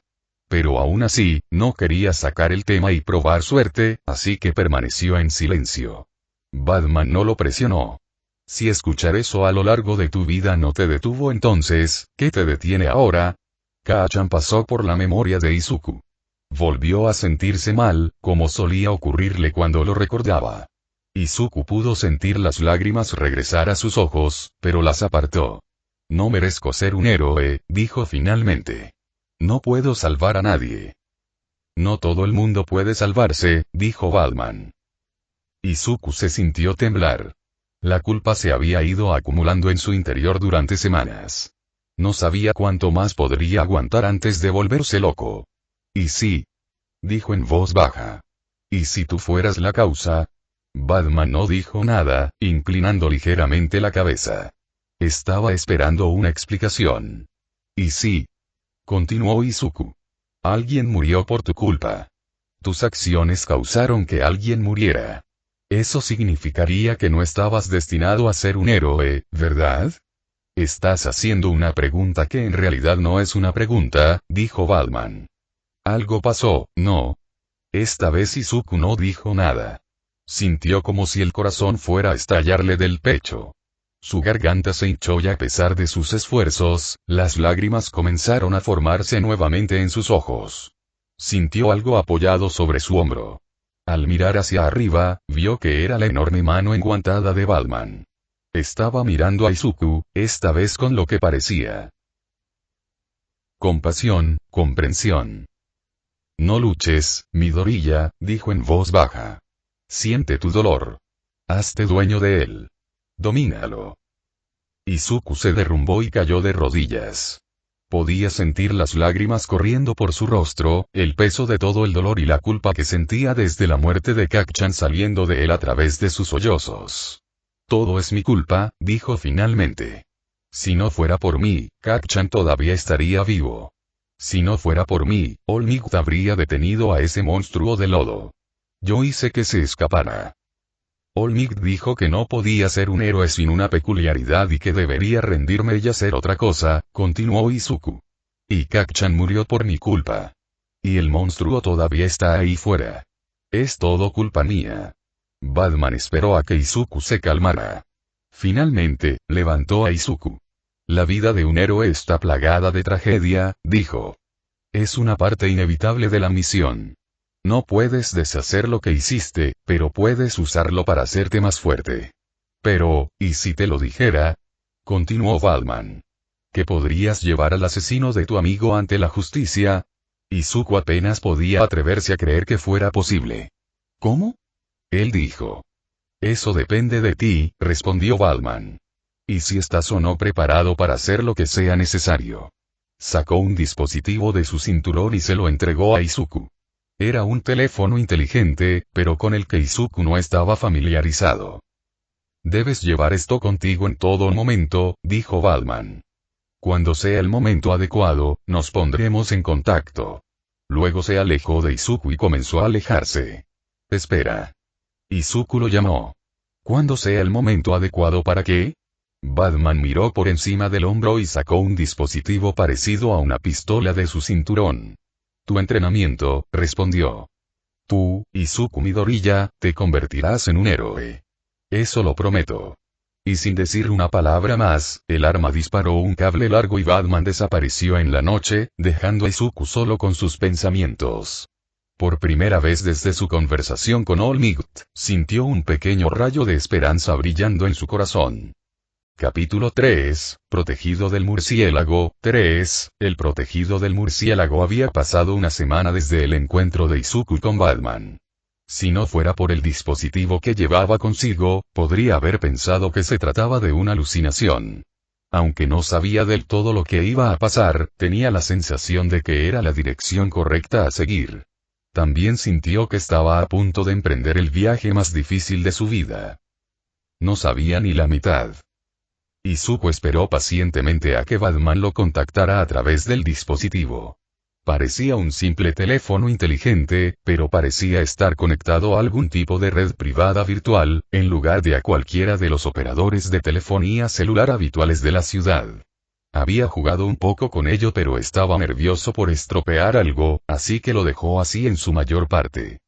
Pero aún así, no quería sacar el tema y probar suerte, así que permaneció en silencio. Batman no lo presionó. Si escuchar eso a lo largo de tu vida no te detuvo entonces, ¿qué te detiene ahora? Kacchan pasó por la memoria de Izuku. Volvió a sentirse mal, como solía ocurrirle cuando lo recordaba. Izuku pudo sentir las lágrimas regresar a sus ojos, pero las apartó. No merezco ser un héroe, dijo finalmente. No puedo salvar a nadie. No todo el mundo puede salvarse, dijo Batman. Izuku se sintió temblar. La culpa se había ido acumulando en su interior durante semanas. No sabía cuánto más podría aguantar antes de volverse loco. ¿Y sí? Dijo en voz baja. ¿Y si tú fueras la causa? Batman no dijo nada, inclinando ligeramente la cabeza. Estaba esperando una explicación. ¿Y sí? Continuó Izuku. Alguien murió por tu culpa. Tus acciones causaron que alguien muriera. Eso significaría que no estabas destinado a ser un héroe, ¿verdad? Estás haciendo una pregunta que en realidad no es una pregunta, dijo Batman. Algo pasó, ¿no? Esta vez Izuku no dijo nada. Sintió como si el corazón fuera a estallarle del pecho. Su garganta se hinchó y a pesar de sus esfuerzos, las lágrimas comenzaron a formarse nuevamente en sus ojos. Sintió algo apoyado sobre su hombro. Al mirar hacia arriba, vio que era la enorme mano enguantada de Batman. Estaba mirando a Izuku, esta vez con lo que parecía compasión, comprensión. No luches, Midoriya, dijo en voz baja. Siente tu dolor. Hazte dueño de él. Domínalo. Izuku se derrumbó y cayó de rodillas. Podía sentir las lágrimas corriendo por su rostro, el peso de todo el dolor y la culpa que sentía desde la muerte de Kacchan saliendo de él a través de sus sollozos. Todo es mi culpa, dijo finalmente. Si no fuera por mí, Kacchan todavía estaría vivo. Si no fuera por mí, All Might habría detenido a ese monstruo de lodo. Yo hice que se escapara. All Might dijo que no podía ser un héroe sin una peculiaridad y que debería rendirme y hacer otra cosa, continuó Izuku. Y Kacchan murió por mi culpa. Y el monstruo todavía está ahí fuera. Es todo culpa mía. Batman esperó a que Izuku se calmara. Finalmente, levantó a Izuku. La vida de un héroe está plagada de tragedia, dijo. Es una parte inevitable de la misión. No puedes deshacer lo que hiciste, pero puedes usarlo para hacerte más fuerte. Pero, ¿y si te lo dijera? Continuó Batman. ¿Que podrías llevar al asesino de tu amigo ante la justicia? Izuku apenas podía atreverse a creer que fuera posible. ¿Cómo? Él dijo. Eso depende de ti, respondió Batman. ¿Y si estás o no preparado para hacer lo que sea necesario? Sacó un dispositivo de su cinturón y se lo entregó a Izuku. Era un teléfono inteligente, pero con el que Izuku no estaba familiarizado. Debes llevar esto contigo en todo momento, dijo Batman. Cuando sea el momento adecuado, nos pondremos en contacto. Luego se alejó de Izuku y comenzó a alejarse. Espera. Izuku lo llamó. ¿Cuándo sea el momento adecuado para qué? Batman miró por encima del hombro y sacó un dispositivo parecido a una pistola de su cinturón. Tu entrenamiento, respondió. Tú, Izuku Midoriya, te convertirás en un héroe. Eso lo prometo. Y sin decir una palabra más, el arma disparó un cable largo y Batman desapareció en la noche, dejando a Izuku solo con sus pensamientos. Por primera vez desde su conversación con Olmigt, sintió un pequeño rayo de esperanza brillando en su corazón. Capítulo 3, Protegido del murciélago. 3. El protegido del murciélago había pasado una semana desde el encuentro de Izuku con Batman. Si no fuera por el dispositivo que llevaba consigo, podría haber pensado que se trataba de una alucinación. Aunque no sabía del todo lo que iba a pasar, tenía la sensación de que era la dirección correcta a seguir. También sintió que estaba a punto de emprender el viaje más difícil de su vida. No sabía ni la mitad. Izuku esperó pacientemente a que Batman lo contactara a través del dispositivo. Parecía un simple teléfono inteligente, pero parecía estar conectado a algún tipo de red privada virtual, en lugar de a cualquiera de los operadores de telefonía celular habituales de la ciudad. Había jugado un poco con ello, pero estaba nervioso por estropear algo, así que lo dejó así en su mayor parte.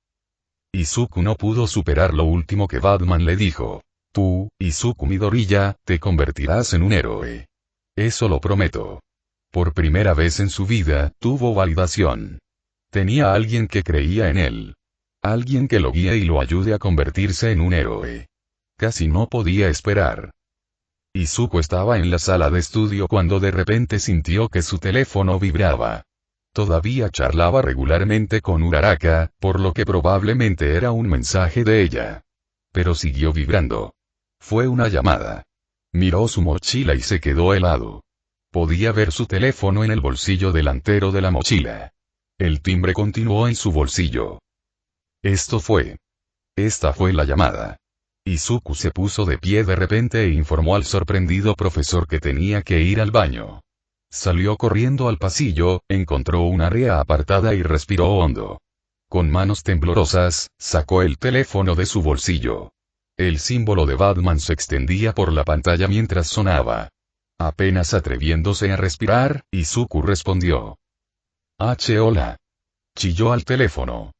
Izuku no pudo superar lo último que Batman le dijo. Tú, Izuku Midoriya, te convertirás en un héroe. Eso lo prometo. Por primera vez en su vida, tuvo validación. Tenía a alguien que creía en él. Alguien que lo guíe y lo ayude a convertirse en un héroe. Casi no podía esperar. Izuku estaba en la sala de estudio cuando de repente sintió que su teléfono vibraba. Todavía charlaba regularmente con Uraraka, por lo que probablemente era un mensaje de ella. Pero siguió vibrando. Fue una llamada. Miró su mochila y se quedó helado. Podía ver su teléfono en el bolsillo delantero de la mochila. El timbre continuó en su bolsillo. Esta fue la llamada. Izuku se puso de pie de repente e informó al sorprendido profesor que tenía que ir al baño. Salió corriendo al pasillo, encontró un área apartada y respiró hondo. Con manos temblorosas, sacó el teléfono de su bolsillo. El símbolo de Batman se extendía por la pantalla mientras sonaba. Apenas atreviéndose a respirar, Izuku respondió. Hola. Chilló al teléfono.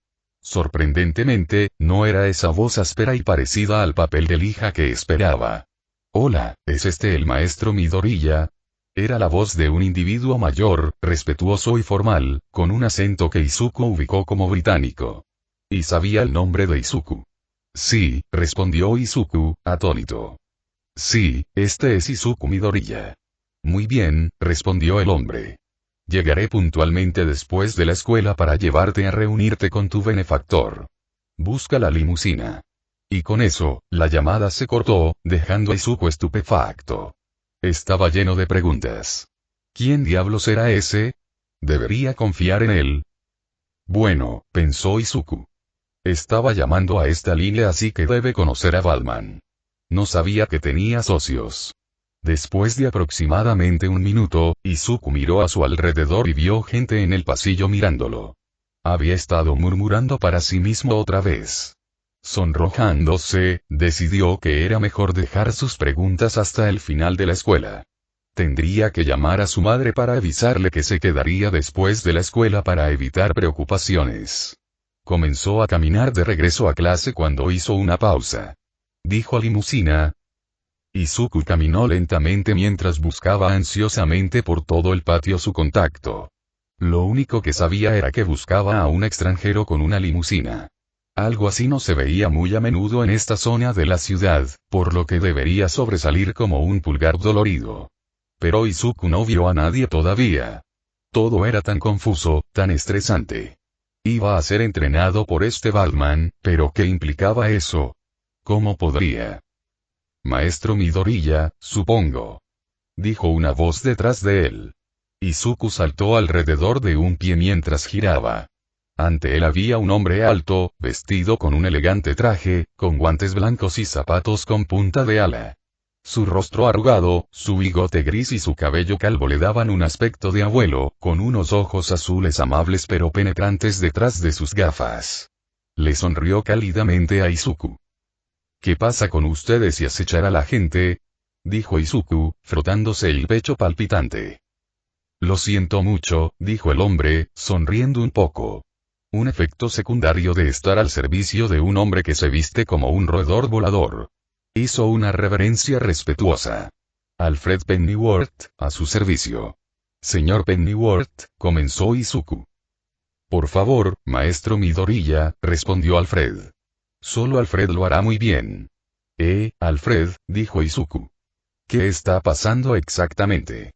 Sorprendentemente, no era esa voz áspera y parecida al papel de lija que esperaba. Hola, ¿es este el maestro Midoriya? Era la voz de un individuo mayor, respetuoso y formal, con un acento que Izuku ubicó como británico. Y sabía el nombre de Izuku. Sí, respondió Izuku, atónito. Sí, este es Izuku Midoriya. Muy bien, respondió el hombre. Llegaré puntualmente después de la escuela para llevarte a reunirte con tu benefactor. Busca la limusina. Y con eso, la llamada se cortó, dejando a Izuku estupefacto. Estaba lleno de preguntas. ¿Quién diablos era ese? ¿Debería confiar en él? Bueno, pensó Izuku. Estaba llamando a esta línea, así que debe conocer a Batman. No sabía que tenía socios. Después de aproximadamente un minuto, Izuku miró a su alrededor y vio gente en el pasillo mirándolo. Había estado murmurando para sí mismo otra vez. Sonrojándose, decidió que era mejor dejar sus preguntas hasta el final de la escuela. Tendría que llamar a su madre para avisarle que se quedaría después de la escuela para evitar preocupaciones. Comenzó a caminar de regreso a clase cuando hizo una pausa. Dijo limusina. Izuku caminó lentamente mientras buscaba ansiosamente por todo el patio su contacto. Lo único que sabía era que buscaba a un extranjero con una limusina. Algo así no se veía muy a menudo en esta zona de la ciudad, por lo que debería sobresalir como un pulgar dolorido. Pero Izuku no vio a nadie todavía. Todo era tan confuso, tan estresante. Iba a ser entrenado por este Batman, pero ¿qué implicaba eso? ¿Cómo podría? Maestro Midoriya, supongo. Dijo una voz detrás de él. Izuku saltó alrededor de un pie mientras giraba. Ante él había un hombre alto, vestido con un elegante traje, con guantes blancos y zapatos con punta de ala. Su rostro arrugado, su bigote gris y su cabello calvo le daban un aspecto de abuelo, con unos ojos azules amables pero penetrantes detrás de sus gafas. Le sonrió cálidamente a Izuku. ¿Qué pasa con ustedes y acechar a la gente? Dijo Izuku, frotándose el pecho palpitante. Lo siento mucho, dijo el hombre, sonriendo un poco. Un efecto secundario de estar al servicio de un hombre que se viste como un roedor volador. Hizo una reverencia respetuosa. Alfred Pennyworth, a su servicio. Señor Pennyworth, comenzó Izuku. Por favor, maestro Midoriya, respondió Alfred. Solo Alfred lo hará muy bien. Alfred, dijo Izuku. ¿Qué está pasando exactamente?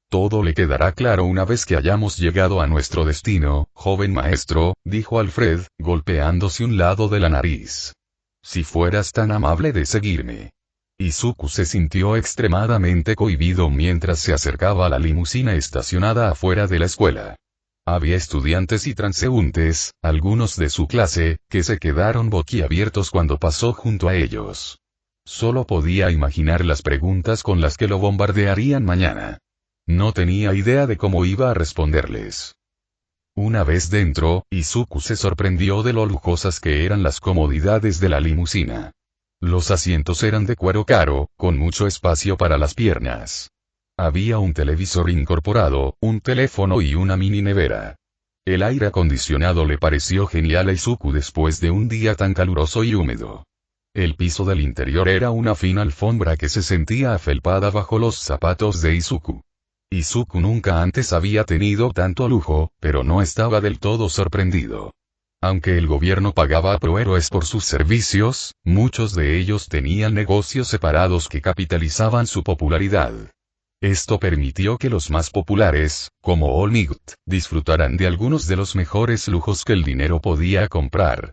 Todo le quedará claro una vez que hayamos llegado a nuestro destino, joven maestro, dijo Alfred, golpeándose un lado de la nariz. Si fueras tan amable de seguirme. Izuku se sintió extremadamente cohibido mientras se acercaba a la limusina estacionada afuera de la escuela. Había estudiantes y transeúntes, algunos de su clase, que se quedaron boquiabiertos cuando pasó junto a ellos. Solo podía imaginar las preguntas con las que lo bombardearían mañana. No tenía idea de cómo iba a responderles. Una vez dentro, Izuku se sorprendió de lo lujosas que eran las comodidades de la limusina. Los asientos eran de cuero caro, con mucho espacio para las piernas. Había un televisor incorporado, un teléfono y una mini nevera. El aire acondicionado le pareció genial a Izuku después de un día tan caluroso y húmedo. El piso del interior era una fina alfombra que se sentía afelpada bajo los zapatos de Izuku. Izuku nunca antes había tenido tanto lujo, pero no estaba del todo sorprendido. Aunque el gobierno pagaba a prohéroes por sus servicios, muchos de ellos tenían negocios separados que capitalizaban su popularidad. Esto permitió que los más populares, como All Might, disfrutaran de algunos de los mejores lujos que el dinero podía comprar.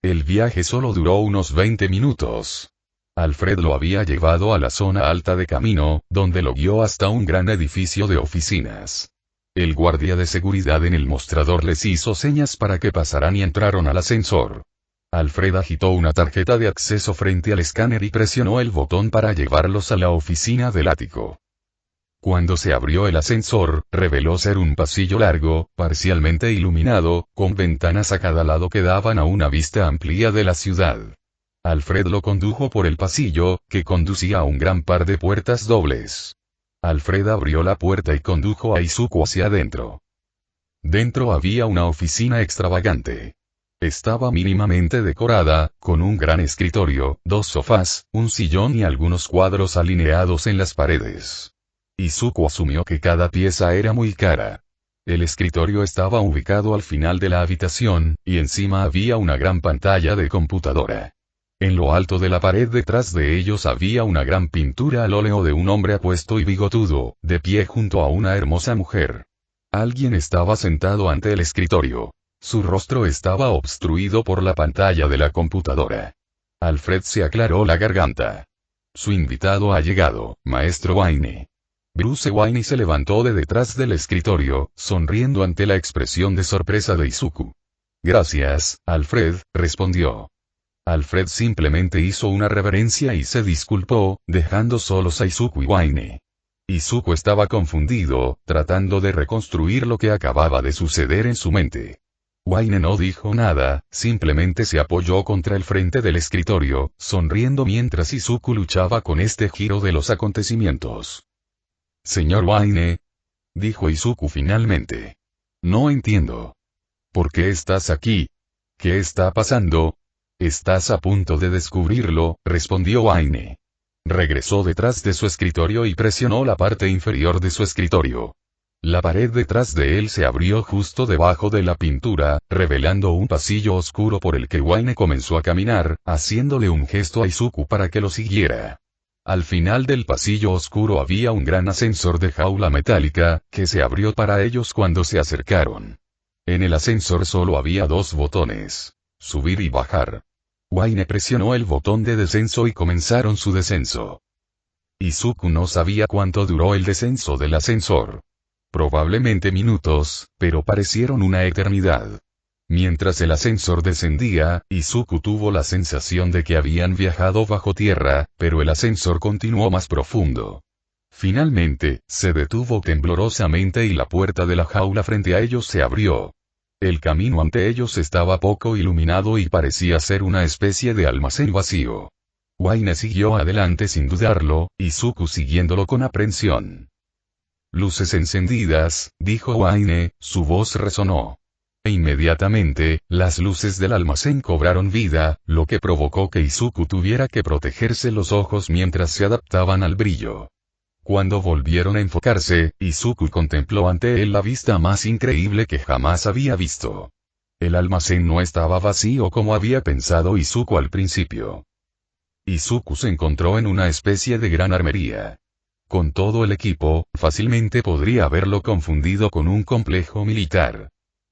El viaje solo duró unos 20 minutos. Alfred lo había llevado a la zona alta de camino, donde lo guió hasta un gran edificio de oficinas. El guardia de seguridad en el mostrador les hizo señas para que pasaran y entraron al ascensor. Alfred agitó una tarjeta de acceso frente al escáner y presionó el botón para llevarlos a la oficina del ático. Cuando se abrió el ascensor, reveló ser un pasillo largo, parcialmente iluminado, con ventanas a cada lado que daban a una vista amplia de la ciudad. Alfred lo condujo por el pasillo, que conducía a un gran par de puertas dobles. Alfred abrió la puerta y condujo a Izuku hacia adentro. Dentro había una oficina extravagante. Estaba mínimamente decorada, con un gran escritorio, 2 sofás, un sillón y algunos cuadros alineados en las paredes. Izuku asumió que cada pieza era muy cara. El escritorio estaba ubicado al final de la habitación, y encima había una gran pantalla de computadora. En lo alto de la pared detrás de ellos había una gran pintura al óleo de un hombre apuesto y bigotudo, de pie junto a una hermosa mujer. Alguien estaba sentado ante el escritorio. Su rostro estaba obstruido por la pantalla de la computadora. Alfred se aclaró la garganta. Su invitado ha llegado, maestro Wayne. Bruce Wayne se levantó de detrás del escritorio, sonriendo ante la expresión de sorpresa de Izuku. Gracias, Alfred, respondió. Alfred simplemente hizo una reverencia y se disculpó, dejando solos a Izuku y Wayne. Izuku estaba confundido, tratando de reconstruir lo que acababa de suceder en su mente. Wayne no dijo nada, simplemente se apoyó contra el frente del escritorio, sonriendo mientras Izuku luchaba con este giro de los acontecimientos. Señor Wayne, dijo Izuku finalmente. No entiendo. ¿Por qué estás aquí? ¿Qué está pasando? Estás a punto de descubrirlo, respondió Wayne. Regresó detrás de su escritorio y presionó la parte inferior de su escritorio. La pared detrás de él se abrió justo debajo de la pintura, revelando un pasillo oscuro por el que Wayne comenzó a caminar, haciéndole un gesto a Izuku para que lo siguiera. Al final del pasillo oscuro había un gran ascensor de jaula metálica, que se abrió para ellos cuando se acercaron. En el ascensor solo había 2 botones: subir y bajar. Wayne presionó el botón de descenso y comenzaron su descenso. Izuku no sabía cuánto duró el descenso del ascensor. Probablemente minutos, pero parecieron una eternidad. Mientras el ascensor descendía, Izuku tuvo la sensación de que habían viajado bajo tierra, pero el ascensor continuó más profundo. Finalmente, se detuvo temblorosamente y la puerta de la jaula frente a ellos se abrió. El camino ante ellos estaba poco iluminado y parecía ser una especie de almacén vacío. Wayne siguió adelante sin dudarlo, Izuku siguiéndolo con aprensión. Luces encendidas, dijo Wayne, su voz resonó. E inmediatamente, las luces del almacén cobraron vida, lo que provocó que Izuku tuviera que protegerse los ojos mientras se adaptaban al brillo. Cuando volvieron a enfocarse, Izuku contempló ante él la vista más increíble que jamás había visto. El almacén no estaba vacío como había pensado Izuku al principio. Izuku se encontró en una especie de gran armería. Con todo el equipo, fácilmente podría haberlo confundido con un complejo militar.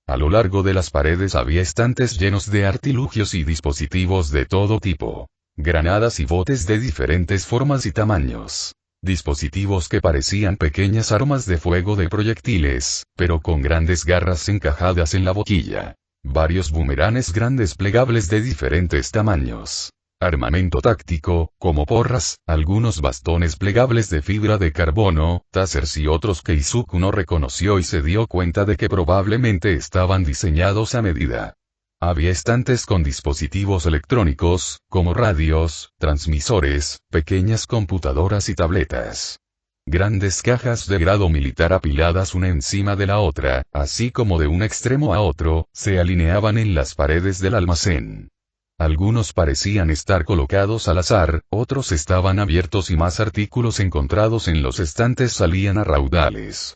A lo largo de las paredes había estantes llenos de artilugios y dispositivos de todo tipo. Granadas y botes de diferentes formas y tamaños. Dispositivos que parecían pequeñas armas de fuego de proyectiles, pero con grandes garras encajadas en la boquilla. Varios bumeranes grandes plegables de diferentes tamaños. Armamento táctico, como porras, algunos bastones plegables de fibra de carbono, tasers y otros que Izuku no reconoció y se dio cuenta de que probablemente estaban diseñados a medida. Había estantes con dispositivos electrónicos, como radios, transmisores, pequeñas computadoras y tabletas. Grandes cajas de grado militar apiladas una encima de la otra, así como de un extremo a otro, se alineaban en las paredes del almacén. Algunos parecían estar colocados al azar, otros estaban abiertos y más artículos encontrados en los estantes salían a raudales.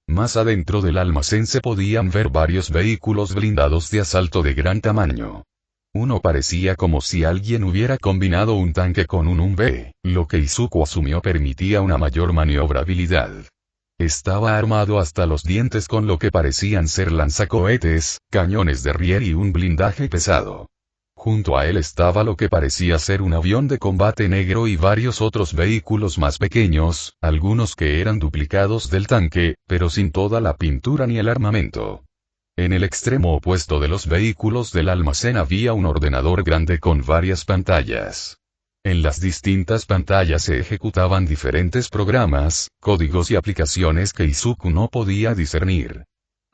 Más adentro del almacén se podían ver varios vehículos blindados de asalto de gran tamaño. Uno parecía como si alguien hubiera combinado un tanque con un UMV, lo que Izuku asumió permitía una mayor maniobrabilidad. Estaba armado hasta los dientes con lo que parecían ser lanzacohetes, cañones de riel y un blindaje pesado. Junto a él estaba lo que parecía ser un avión de combate negro y varios otros vehículos más pequeños, algunos que eran duplicados del tanque, pero sin toda la pintura ni el armamento. En el extremo opuesto de los vehículos del almacén había un ordenador grande con varias pantallas. En las distintas pantallas se ejecutaban diferentes programas, códigos y aplicaciones que Izuku no podía discernir.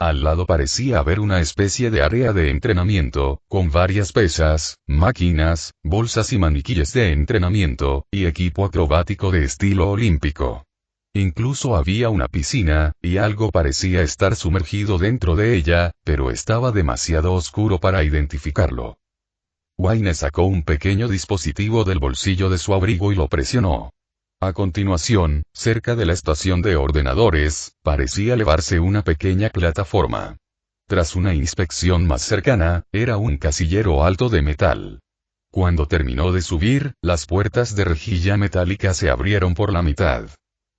Al lado parecía haber una especie de área de entrenamiento, con varias pesas, máquinas, bolsas y maniquíes de entrenamiento, y equipo acrobático de estilo olímpico. Incluso había una piscina, y algo parecía estar sumergido dentro de ella, pero estaba demasiado oscuro para identificarlo. Wayne sacó un pequeño dispositivo del bolsillo de su abrigo y lo presionó. A continuación, cerca de la estación de ordenadores, parecía elevarse una pequeña plataforma. Tras una inspección más cercana, era un casillero alto de metal. Cuando terminó de subir, las puertas de rejilla metálica se abrieron por la mitad.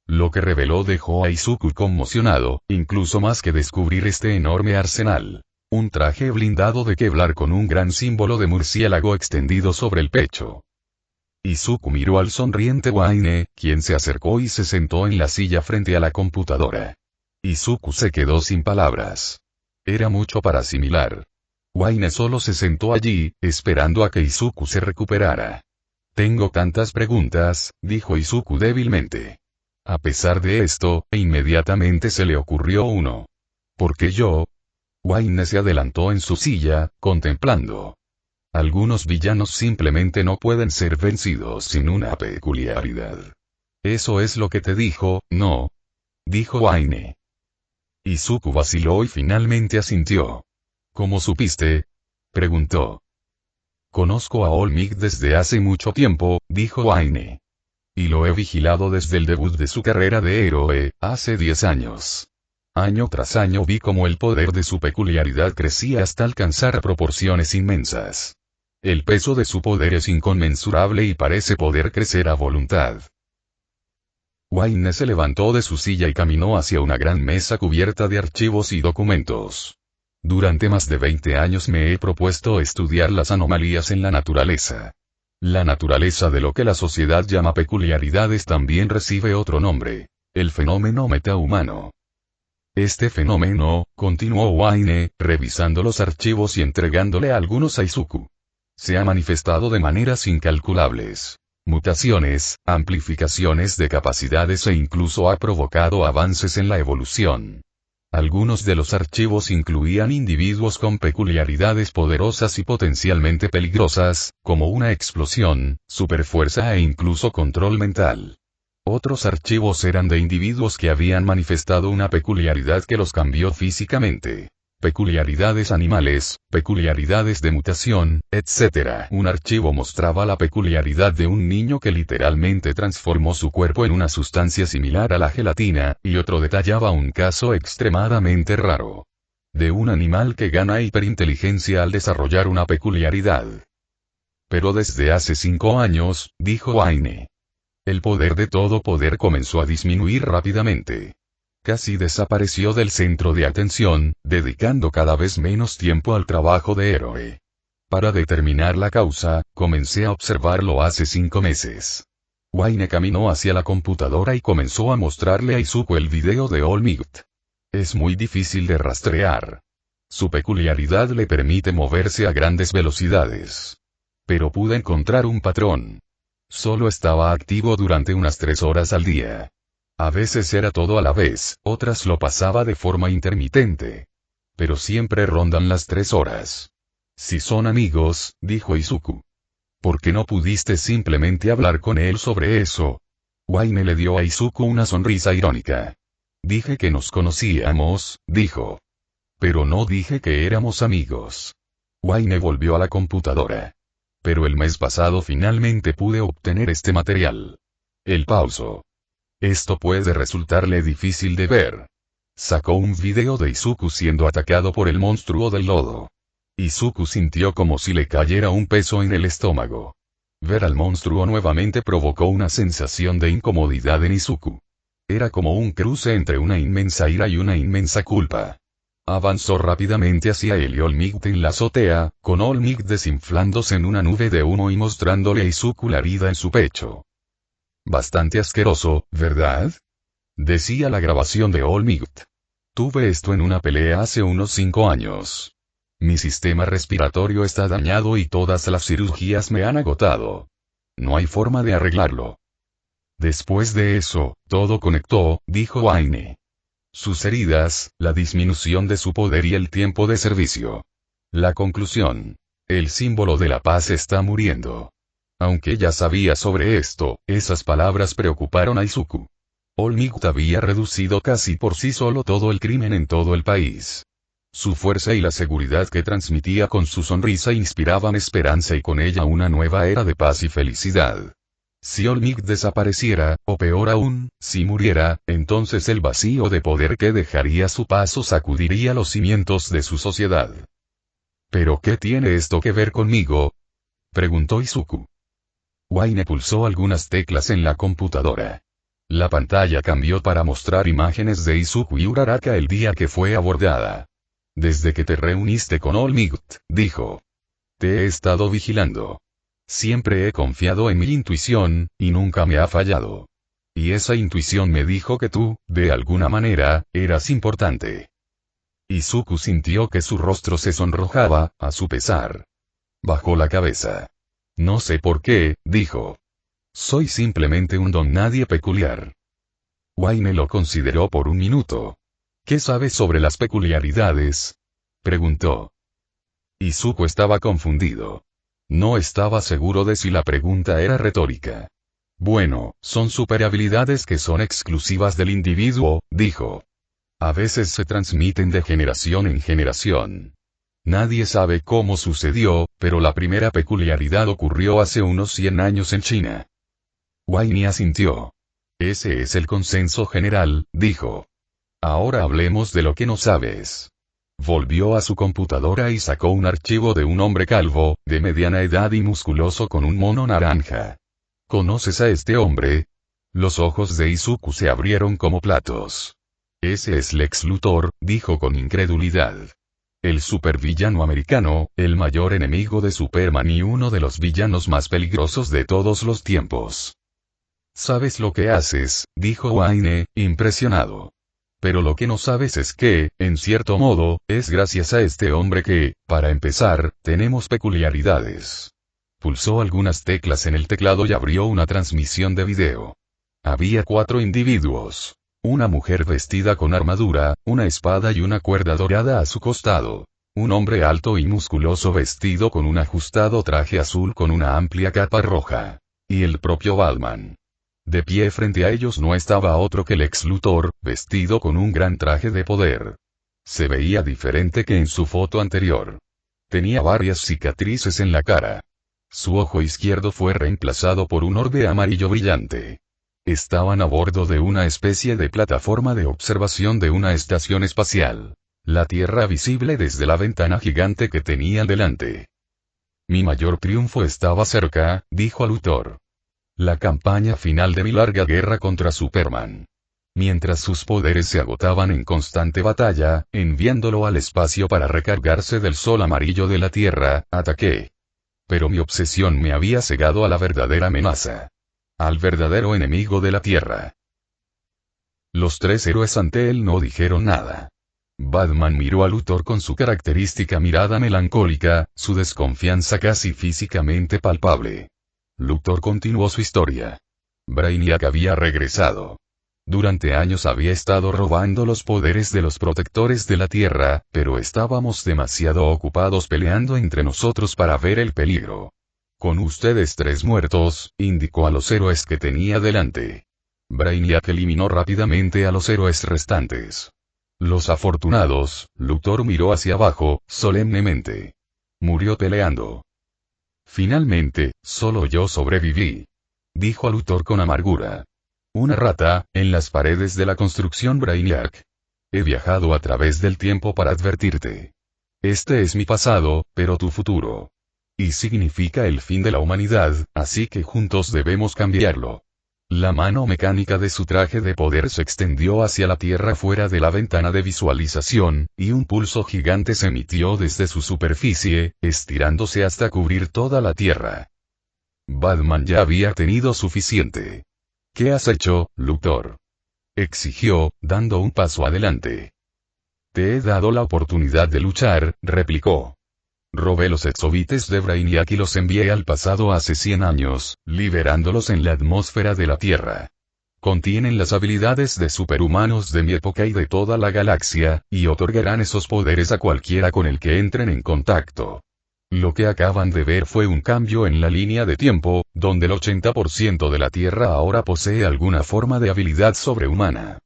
Lo que reveló dejó a Izuku conmocionado, incluso más que descubrir este enorme arsenal. Un traje blindado de Kevlar con un gran símbolo de murciélago extendido sobre el pecho. Izuku miró al sonriente Wayne, quien se acercó y se sentó en la silla frente a la computadora. Izuku se quedó sin palabras. Era mucho para asimilar. Wayne solo se sentó allí, esperando a que Izuku se recuperara. Tengo tantas preguntas, dijo Izuku débilmente. A pesar de esto, inmediatamente se le ocurrió uno. ¿Por qué yo? Wayne se adelantó en su silla, contemplando. Algunos villanos simplemente no pueden ser vencidos sin una peculiaridad. Eso es lo que te dijo, ¿no? Dijo Wayne. Izuku vaciló y finalmente asintió. ¿Cómo supiste? Preguntó. Conozco a All Might desde hace mucho tiempo, dijo Wayne. Y lo he vigilado desde el debut de su carrera de héroe, hace 10 años. Año tras año vi cómo el poder de su peculiaridad crecía hasta alcanzar proporciones inmensas. El peso de su poder es inconmensurable y parece poder crecer a voluntad. Wayne se levantó de su silla y caminó hacia una gran mesa cubierta de archivos y documentos. Durante más de 20 años me he propuesto estudiar las anomalías en la naturaleza. La naturaleza de lo que la sociedad llama peculiaridades también recibe otro nombre: el fenómeno metahumano. Este fenómeno, continuó Wayne, revisando los archivos y entregándole algunos a Izuku, se ha manifestado de maneras incalculables. Mutaciones, amplificaciones de capacidades e incluso ha provocado avances en la evolución. Algunos de los archivos incluían individuos con peculiaridades poderosas y potencialmente peligrosas, como una explosión, superfuerza e incluso control mental. Otros archivos eran de individuos que habían manifestado una peculiaridad que los cambió físicamente. peculiaridades animales, peculiaridades de mutación, etc. Un archivo mostraba la peculiaridad de un niño que literalmente transformó su cuerpo en una sustancia similar a la gelatina, y otro detallaba un caso extremadamente raro. De un animal que gana hiperinteligencia al desarrollar una peculiaridad. Pero desde hace 5 años, dijo Wayne. El poder de todo poder comenzó a disminuir rápidamente. Casi desapareció del centro de atención, dedicando cada vez menos tiempo al trabajo de héroe. Para determinar la causa, comencé a observarlo hace 5 meses. Wayne caminó hacia la computadora y comenzó a mostrarle a Izuku el video de All Might. Es muy difícil de rastrear. Su peculiaridad le permite moverse a grandes velocidades. Pero pude encontrar un patrón. Solo estaba activo durante unas 3 horas al día. A veces era todo a la vez, otras lo pasaba de forma intermitente. Pero siempre rondan las 3 horas. Si son amigos, dijo Izuku. ¿Por qué no pudiste simplemente hablar con él sobre eso? Wayne le dio a Izuku una sonrisa irónica. Dije que nos conocíamos, dijo. Pero no dije que éramos amigos. Wayne volvió a la computadora. Pero el mes pasado finalmente pude obtener este material. Él pausó. Esto puede resultarle difícil de ver. Sacó un video de Izuku siendo atacado por el monstruo del lodo. Izuku sintió como si le cayera un peso en el estómago. Ver al monstruo nuevamente provocó una sensación de incomodidad en Izuku. Era como un cruce entre una inmensa ira y una inmensa culpa. Avanzó rápidamente hacia él y All Might en la azotea, con All Might desinflándose en una nube de humo y mostrándole a Izuku la herida en su pecho. Bastante asqueroso, ¿verdad? Decía la grabación de All Might. Tuve esto en una pelea hace unos 5 años. Mi sistema respiratorio está dañado y todas las cirugías me han agotado. No hay forma de arreglarlo. Después de eso, todo conectó, dijo Wayne. Sus heridas, la disminución de su poder y el tiempo de servicio. La conclusión. El símbolo de la paz está muriendo. Aunque ya sabía sobre esto, esas palabras preocuparon a Izuku. All Might había reducido casi por sí solo todo el crimen en todo el país. Su fuerza y la seguridad que transmitía con su sonrisa inspiraban esperanza y con ella una nueva era de paz y felicidad. Si All Might desapareciera, o peor aún, si muriera, entonces el vacío de poder que dejaría a su paso sacudiría los cimientos de su sociedad. ¿Pero qué tiene esto que ver conmigo? Preguntó Izuku. Wayne pulsó algunas teclas en la computadora. La pantalla cambió para mostrar imágenes de Izuku y Uraraka el día que fue abordada. Desde que te reuniste con All Might, dijo. Te he estado vigilando. Siempre he confiado en mi intuición, y nunca me ha fallado. Y esa intuición me dijo que tú, de alguna manera, eras importante. Izuku sintió que su rostro se sonrojaba, a su pesar. Bajó la cabeza. No sé por qué, dijo. Soy simplemente un don nadie peculiar. Wayne lo consideró por un minuto. ¿Qué sabes sobre las peculiaridades? Preguntó. Izuku estaba confundido. No estaba seguro de si la pregunta era retórica. Bueno, son superhabilidades que son exclusivas del individuo, dijo. A veces se transmiten de generación en generación. Nadie sabe cómo sucedió, pero la primera peculiaridad ocurrió hace unos 100 años en China. Wayne asintió. Ese es el consenso general, dijo. Ahora hablemos de lo que no sabes. Volvió a su computadora y sacó un archivo de un hombre calvo, de mediana edad y musculoso con un mono naranja. ¿Conoces a este hombre? Los ojos de Izuku se abrieron como platos. Ese es Lex Luthor, dijo con incredulidad. El supervillano americano, el mayor enemigo de Superman y uno de los villanos más peligrosos de todos los tiempos. ¿Sabes lo que haces? Dijo Wayne, impresionado. Pero lo que no sabes es que, en cierto modo, es gracias a este hombre que, para empezar, tenemos peculiaridades. Pulsó algunas teclas en el teclado y abrió una transmisión de video. Había 4 individuos. Una mujer vestida con armadura, una espada y una cuerda dorada a su costado. Un hombre alto y musculoso vestido con un ajustado traje azul con una amplia capa roja. Y el propio Batman. De pie frente a ellos no estaba otro que Lex Luthor, vestido con un gran traje de poder. Se veía diferente que en su foto anterior. Tenía varias cicatrices en la cara. Su ojo izquierdo fue reemplazado por un orbe amarillo brillante. Estaban a bordo de una especie de plataforma de observación de una estación espacial. La Tierra visible desde la ventana gigante que tenían delante. Mi mayor triunfo estaba cerca, dijo Luthor. La campaña final de mi larga guerra contra Superman. Mientras sus poderes se agotaban en constante batalla, enviándolo al espacio para recargarse del sol amarillo de la Tierra, ataqué. Pero mi obsesión me había cegado a la verdadera amenaza. Al verdadero enemigo de la Tierra. Los tres héroes ante él no dijeron nada. Batman miró a Luthor con su característica mirada melancólica, su desconfianza casi físicamente palpable. Luthor continuó su historia. Brainiac había regresado. Durante años había estado robando los poderes de los protectores de la Tierra, pero estábamos demasiado ocupados peleando entre nosotros para ver el peligro. Con ustedes tres muertos, indicó a los héroes que tenía delante. Brainiac eliminó rápidamente a los héroes restantes. Los afortunados, Luthor miró hacia abajo, solemnemente. Murió peleando. Finalmente, solo yo sobreviví. Dijo Luthor con amargura. Una rata, en las paredes de la construcción Brainiac. He viajado a través del tiempo para advertirte. Este es mi pasado, pero tu futuro. Y significa el fin de la humanidad, así que juntos debemos cambiarlo. La mano mecánica de su traje de poder se extendió hacia la Tierra fuera de la ventana de visualización, y un pulso gigante se emitió desde su superficie, estirándose hasta cubrir toda la Tierra. Batman ya había tenido suficiente. ¿Qué has hecho, Luthor? Exigió, dando un paso adelante. Te he dado la oportunidad de luchar, replicó. Robé los exobites de Brainiac y los envié al pasado hace 100 años, liberándolos en la atmósfera de la Tierra. Contienen las habilidades de superhumanos de mi época y de toda la galaxia, y otorgarán esos poderes a cualquiera con el que entren en contacto. Lo que acaban de ver fue un cambio en la línea de tiempo, donde el 80% de la Tierra ahora posee alguna forma de habilidad sobrehumana.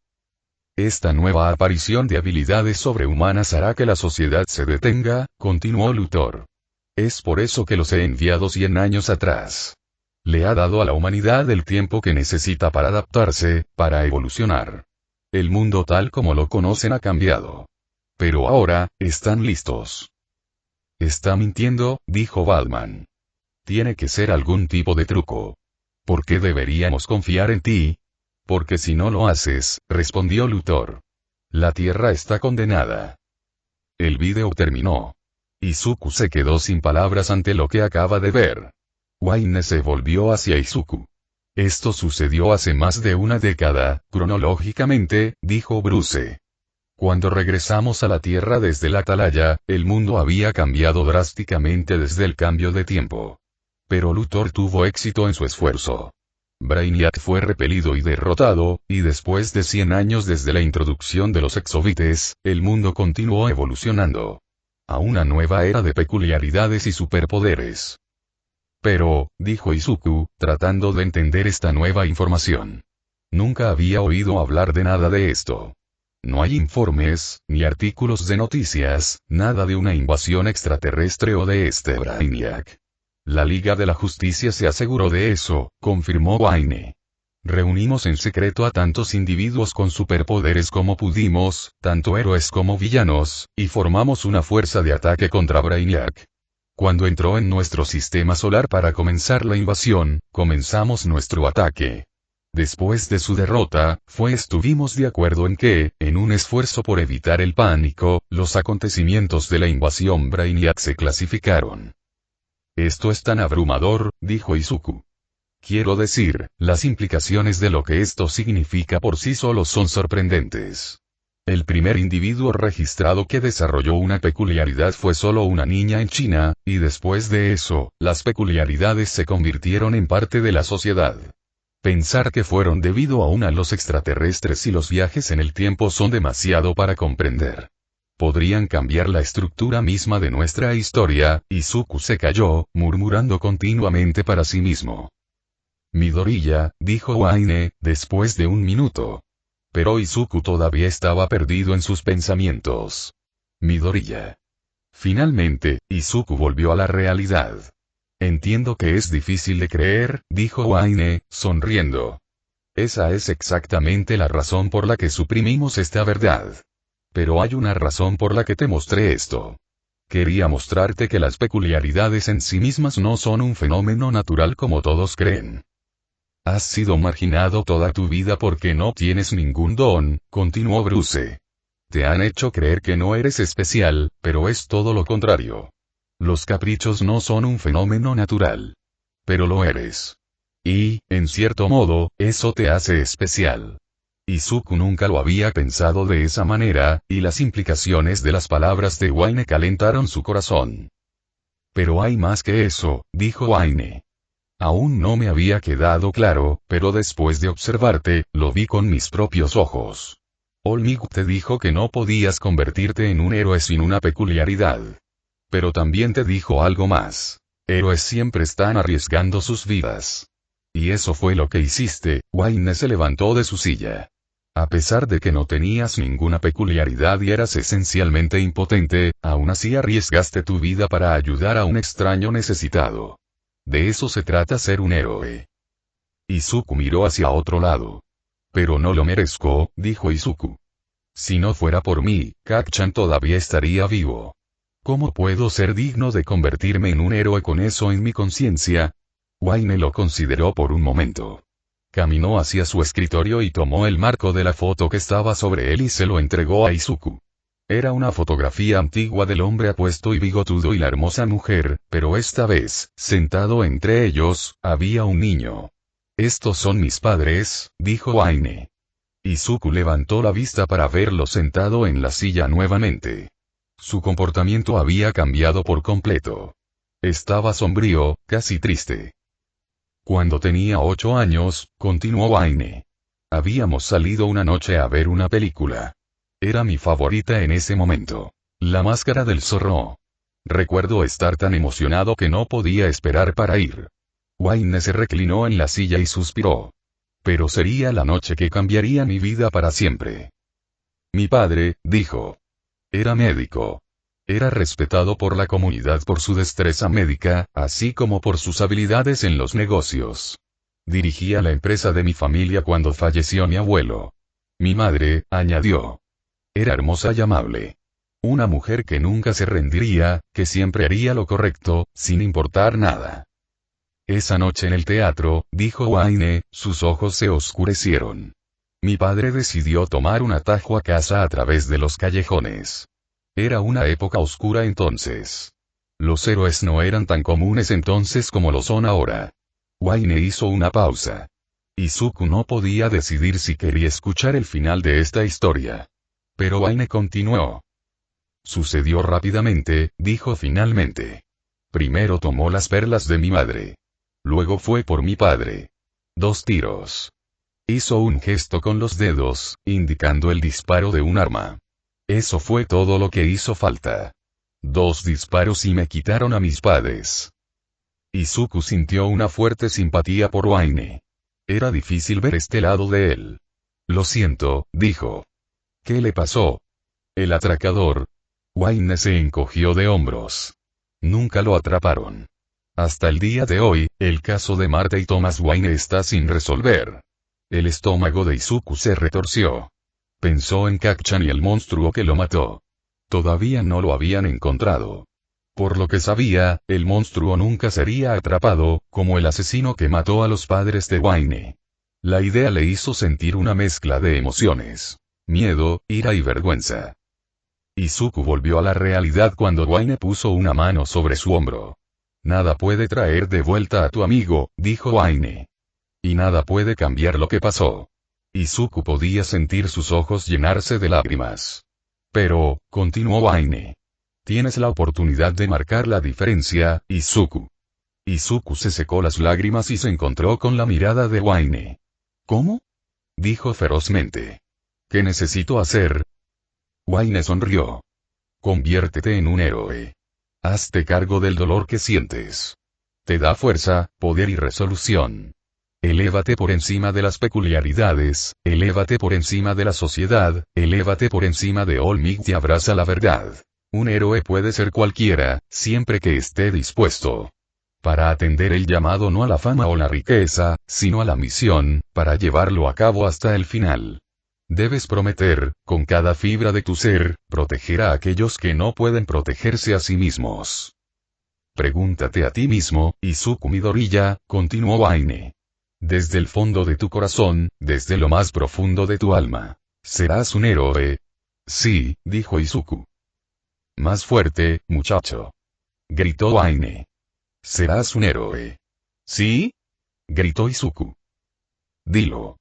Esta nueva aparición de habilidades sobrehumanas hará que la sociedad se detenga, continuó Luthor. Es por eso que los he enviado 100 años atrás. Le ha dado a la humanidad el tiempo que necesita para adaptarse, para evolucionar. El mundo tal como lo conocen ha cambiado. Pero ahora, están listos. Está mintiendo, dijo Batman. Tiene que ser algún tipo de truco. ¿Por qué deberíamos confiar en ti? Porque si no lo haces, respondió Luthor. La Tierra está condenada. El vídeo terminó. Izuku se quedó sin palabras ante lo que acaba de ver. Wayne se volvió hacia Izuku. Esto sucedió hace más de una década, cronológicamente, dijo Bruce. Cuando regresamos a la Tierra desde la Atalaya, el mundo había cambiado drásticamente desde el cambio de tiempo. Pero Luthor tuvo éxito en su esfuerzo. Brainiac fue repelido y derrotado, y después de 100 años desde la introducción de los exobites, el mundo continuó evolucionando. A una nueva era de peculiaridades y superpoderes. Pero, dijo Izuku, tratando de entender esta nueva información. Nunca había oído hablar de nada de esto. No hay informes, ni artículos de noticias, nada de una invasión extraterrestre o de este Brainiac. La Liga de la Justicia se aseguró de eso, confirmó Wayne. Reunimos en secreto a tantos individuos con superpoderes como pudimos, tanto héroes como villanos, y formamos una fuerza de ataque contra Brainiac. Cuando entró en nuestro sistema solar para comenzar la invasión, comenzamos nuestro ataque. Después de su derrota, estuvimos de acuerdo en que, en un esfuerzo por evitar el pánico, los acontecimientos de la invasión Brainiac se clasificaron. Esto es tan abrumador, dijo Izuku. Quiero decir, las implicaciones de lo que esto significa por sí solo son sorprendentes. El primer individuo registrado que desarrolló una peculiaridad fue solo una niña en China, y después de eso, las peculiaridades se convirtieron en parte de la sociedad. Pensar que fueron debido aún a los extraterrestres y los viajes en el tiempo son demasiado para comprender. Podrían cambiar la estructura misma de nuestra historia. Izuku se calló, murmurando continuamente para sí mismo. Midoriya, dijo Wayne, después de un minuto. Pero Izuku todavía estaba perdido en sus pensamientos. Midoriya. Finalmente, Izuku volvió a la realidad. Entiendo que es difícil de creer, dijo Waine, sonriendo. Esa es exactamente la razón por la que suprimimos esta verdad. Pero hay una razón por la que te mostré esto. Quería mostrarte que las peculiaridades en sí mismas no son un fenómeno natural como todos creen. Has sido marginado toda tu vida porque no tienes ningún don, continuó Bruce. Te han hecho creer que no eres especial, pero es todo lo contrario. Los caprichos no son un fenómeno natural. Pero lo eres. Y, en cierto modo, eso te hace especial. Izuku nunca lo había pensado de esa manera, y las implicaciones de las palabras de Waine calentaron su corazón. Pero hay más que eso, dijo Waine. Aún no me había quedado claro, pero después de observarte, lo vi con mis propios ojos. Olmig te dijo que no podías convertirte en un héroe sin una peculiaridad. Pero también te dijo algo más. Héroes siempre están arriesgando sus vidas. Y eso fue lo que hiciste. Waine se levantó de su silla. A pesar de que no tenías ninguna peculiaridad y eras esencialmente impotente, aún así arriesgaste tu vida para ayudar a un extraño necesitado. De eso se trata ser un héroe. Izuku miró hacia otro lado. Pero no lo merezco, dijo Izuku. Si no fuera por mí, Kacchan todavía estaría vivo. ¿Cómo puedo ser digno de convertirme en un héroe con eso en mi conciencia? Waine lo consideró por un momento. Caminó hacia su escritorio y tomó el marco de la foto que estaba sobre él y se lo entregó a Izuku. Era una fotografía antigua del hombre apuesto y bigotudo y la hermosa mujer, pero esta vez, sentado entre ellos, había un niño. Estos son mis padres, dijo Waine. Izuku levantó la vista para verlo sentado en la silla nuevamente. Su comportamiento había cambiado por completo. Estaba sombrío, casi triste. Cuando tenía 8 años, continuó Waine. Habíamos salido una noche a ver una película. Era mi favorita en ese momento. La máscara del zorro. Recuerdo estar tan emocionado que no podía esperar para ir. Waine se reclinó en la silla y suspiró. Pero sería la noche que cambiaría mi vida para siempre. Mi padre, dijo. Era médico. Era respetado por la comunidad por su destreza médica, así como por sus habilidades en los negocios. Dirigía la empresa de mi familia cuando falleció mi abuelo. Mi madre, añadió. Era hermosa y amable. Una mujer que nunca se rendiría, que siempre haría lo correcto, sin importar nada. Esa noche en el teatro, dijo Waine, sus ojos se oscurecieron. Mi padre decidió tomar un atajo a casa a través de los callejones. Era una época oscura entonces. Los héroes no eran tan comunes entonces como lo son ahora. Waine hizo una pausa. Izuku no podía decidir si quería escuchar el final de esta historia. Pero Waine continuó. Sucedió rápidamente, dijo finalmente. Primero tomó las perlas de mi madre. Luego fue por mi padre. 2 tiros. Hizo un gesto con los dedos, indicando el disparo de un arma. Eso fue todo lo que hizo falta. 2 disparos y me quitaron a mis padres. Izuku sintió una fuerte simpatía por Waine. Era difícil ver este lado de él. Lo siento, dijo. ¿Qué le pasó? El atracador. Waine se encogió de hombros. Nunca lo atraparon. Hasta el día de hoy, el caso de Marta y Thomas Waine está sin resolver. El estómago de Izuku se retorció. Pensó en Kacchan y el monstruo que lo mató. Todavía no lo habían encontrado. Por lo que sabía, el monstruo nunca sería atrapado, como el asesino que mató a los padres de Waine. La idea le hizo sentir una mezcla de emociones. Miedo, ira y vergüenza. Izuku volvió a la realidad cuando Waine puso una mano sobre su hombro. Nada puede traer de vuelta a tu amigo, dijo Waine. Y nada puede cambiar lo que pasó. Izuku podía sentir sus ojos llenarse de lágrimas. Pero, continuó Waine. Tienes la oportunidad de marcar la diferencia, Izuku. Izuku se secó las lágrimas y se encontró con la mirada de Waine. ¿Cómo? Dijo ferozmente. ¿Qué necesito hacer? Waine sonrió. Conviértete en un héroe. Hazte cargo del dolor que sientes. Te da fuerza, poder y resolución. Elévate por encima de las peculiaridades, elévate por encima de la sociedad, elévate por encima de All Might y abraza la verdad. Un héroe puede ser cualquiera, siempre que esté dispuesto para atender el llamado no a la fama o la riqueza, sino a la misión, para llevarlo a cabo hasta el final. Debes prometer, con cada fibra de tu ser, proteger a aquellos que no pueden protegerse a sí mismos. Pregúntate a ti mismo, Izuku Midoriya, continuó Waine. Desde el fondo de tu corazón, desde lo más profundo de tu alma. ¿Serás un héroe? Sí, dijo Izuku. Más fuerte, muchacho. Gritó Waine. ¿Serás un héroe? ¿Sí? Gritó Izuku. Dilo.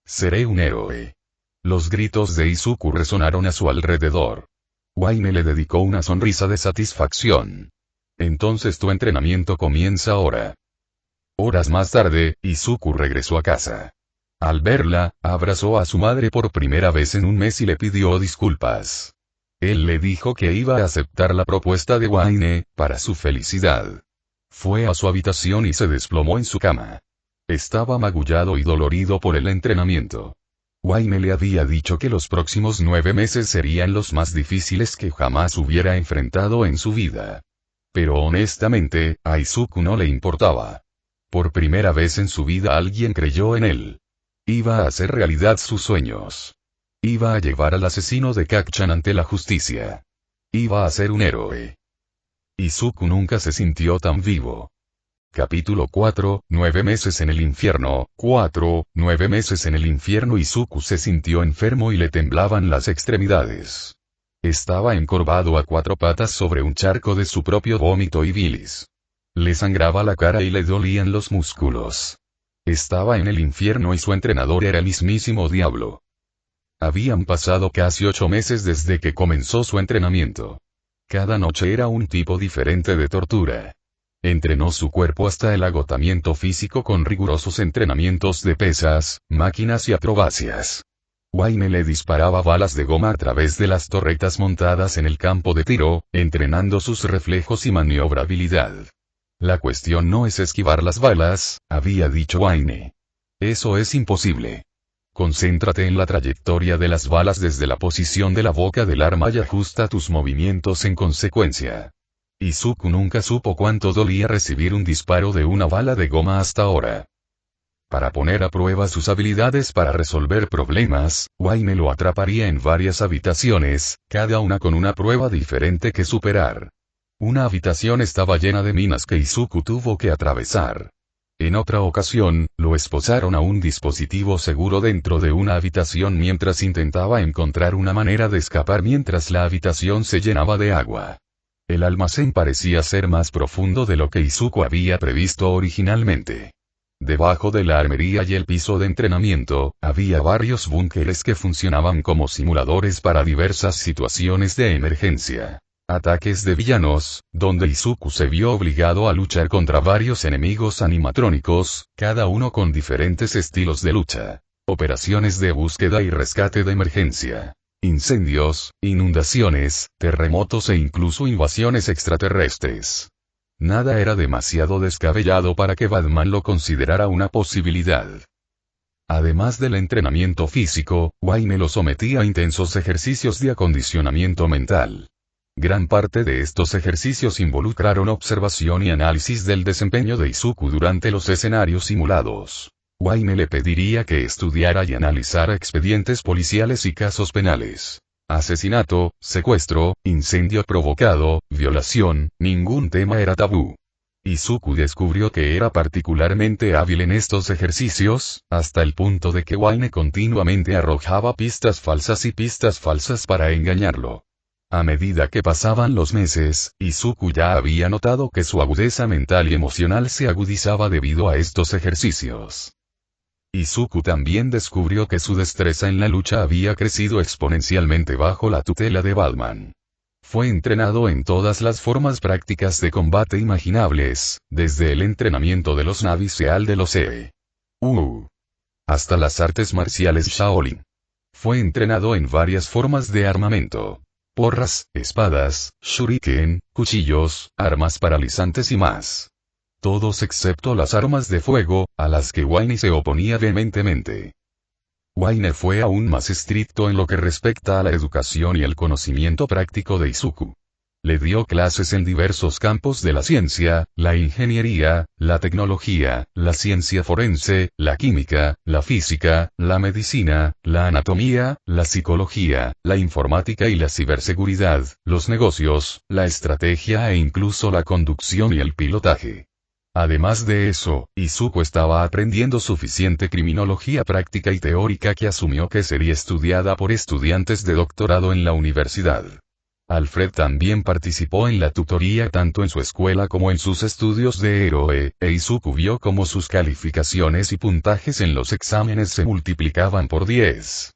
Seré un héroe. Los gritos de Izuku resonaron a su alrededor. Waine le dedicó una sonrisa de satisfacción. Entonces tu entrenamiento comienza ahora. Horas más tarde, Izuku regresó a casa. Al verla, abrazó a su madre por primera vez en un mes y le pidió disculpas. Él le dijo que iba a aceptar la propuesta de Waine, para su felicidad. Fue a su habitación y se desplomó en su cama. Estaba magullado y dolorido por el entrenamiento. Waine le había dicho que los próximos 9 meses serían los más difíciles que jamás hubiera enfrentado en su vida. Pero honestamente, a Izuku no le importaba. Por primera vez en su vida alguien creyó en él. Iba a hacer realidad sus sueños. Iba a llevar al asesino de Kacchan ante la justicia. Iba a ser un héroe. Izuku nunca se sintió tan vivo. Capítulo 4, 9 meses en el infierno. 4, 9 meses en el infierno. Izuku se sintió enfermo y le temblaban las extremidades. Estaba encorvado a 4 patas sobre un charco de su propio vómito y bilis. Le sangraba la cara y le dolían los músculos. Estaba en el infierno y su entrenador era el mismísimo diablo. Habían pasado casi 8 meses desde que comenzó su entrenamiento. Cada noche era un tipo diferente de tortura. Entrenó su cuerpo hasta el agotamiento físico con rigurosos entrenamientos de pesas, máquinas y acrobacias. Waine le disparaba balas de goma a través de las torretas montadas en el campo de tiro, entrenando sus reflejos y maniobrabilidad. La cuestión no es esquivar las balas, había dicho Waine. Eso es imposible. Concéntrate en la trayectoria de las balas desde la posición de la boca del arma y ajusta tus movimientos en consecuencia. Izuku nunca supo cuánto dolía recibir un disparo de una bala de goma hasta ahora. Para poner a prueba sus habilidades para resolver problemas, Waine lo atraparía en varias habitaciones, cada una con una prueba diferente que superar. Una habitación estaba llena de minas que Izuku tuvo que atravesar. En otra ocasión, lo esposaron a un dispositivo seguro dentro de una habitación mientras intentaba encontrar una manera de escapar mientras la habitación se llenaba de agua. El almacén parecía ser más profundo de lo que Izuku había previsto originalmente. Debajo de la armería y el piso de entrenamiento, había varios búnkeres que funcionaban como simuladores para diversas situaciones de emergencia. Ataques de villanos, donde Izuku se vio obligado a luchar contra varios enemigos animatrónicos, cada uno con diferentes estilos de lucha. Operaciones de búsqueda y rescate de emergencia. Incendios, inundaciones, terremotos e incluso invasiones extraterrestres. Nada era demasiado descabellado para que Batman lo considerara una posibilidad. Además del entrenamiento físico, Waine lo sometía a intensos ejercicios de acondicionamiento mental. Gran parte de estos ejercicios involucraron observación y análisis del desempeño de Izuku durante los escenarios simulados. Waine le pediría que estudiara y analizara expedientes policiales y casos penales. Asesinato, secuestro, incendio provocado, violación, ningún tema era tabú. Izuku descubrió que era particularmente hábil en estos ejercicios, hasta el punto de que Waine continuamente arrojaba pistas falsas para engañarlo. A medida que pasaban los meses, Izuku ya había notado que su agudeza mental y emocional se agudizaba debido a estos ejercicios. Izuku también descubrió que su destreza en la lucha había crecido exponencialmente bajo la tutela de Batman. Fue entrenado en todas las formas prácticas de combate imaginables, desde el entrenamiento de los Navy Seal de los EU hasta las artes marciales Shaolin. Fue entrenado en varias formas de armamento. Porras, espadas, shuriken, cuchillos, armas paralizantes y más. todos excepto las armas de fuego, a las que Wayne se oponía vehementemente. Wayne fue aún más estricto en lo que respecta a la educación y el conocimiento práctico de Izuku. Le dio clases en diversos campos de la ciencia, la ingeniería, la tecnología, la ciencia forense, la química, la física, la medicina, la anatomía, la psicología, la informática y la ciberseguridad, los negocios, la estrategia e incluso la conducción y el pilotaje. Además de eso, Izuku estaba aprendiendo suficiente criminología práctica y teórica que asumió que sería estudiada por estudiantes de doctorado en la universidad. Alfred también participó en la tutoría tanto en su escuela como en sus estudios de héroe, e Izuku vio cómo sus calificaciones y puntajes en los exámenes se multiplicaban por 10.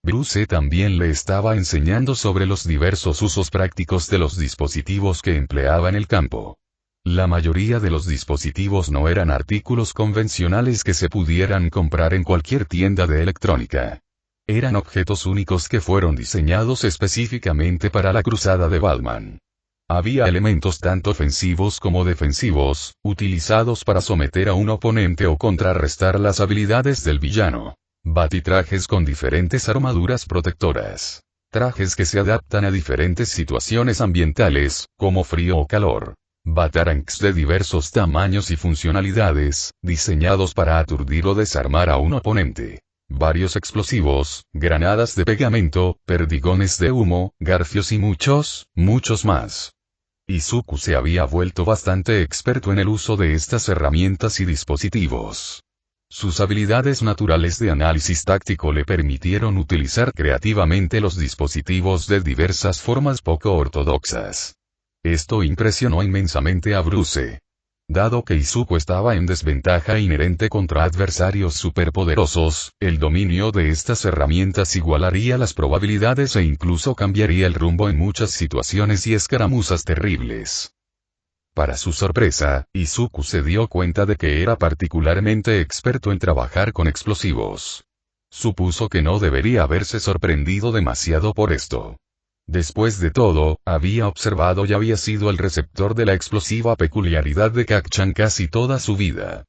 Bruce también le estaba enseñando sobre los diversos usos prácticos de los dispositivos que empleaba en el campo. La mayoría de los dispositivos no eran artículos convencionales que se pudieran comprar en cualquier tienda de electrónica. Eran objetos únicos que fueron diseñados específicamente para la cruzada de Batman. Había elementos tanto ofensivos como defensivos, utilizados para someter a un oponente o contrarrestar las habilidades del villano. Batitrajes con diferentes armaduras protectoras. Trajes que se adaptan a diferentes situaciones ambientales, como frío o calor. Batarangs de diversos tamaños y funcionalidades, diseñados para aturdir o desarmar a un oponente. Varios explosivos, granadas de pegamento, perdigones de humo, garfios y muchos más. Izuku se había vuelto bastante experto en el uso de estas herramientas y dispositivos. Sus habilidades naturales de análisis táctico le permitieron utilizar creativamente los dispositivos de diversas formas poco ortodoxas. Esto impresionó inmensamente a Bruce. Dado que Izuku estaba en desventaja inherente contra adversarios superpoderosos, el dominio de estas herramientas igualaría las probabilidades e incluso cambiaría el rumbo en muchas situaciones y escaramuzas terribles. Para su sorpresa, Izuku se dio cuenta de que era particularmente experto en trabajar con explosivos. Supuso que no debería haberse sorprendido demasiado por esto. Después de todo, había observado y había sido el receptor de la explosiva peculiaridad de Kacchan casi toda su vida.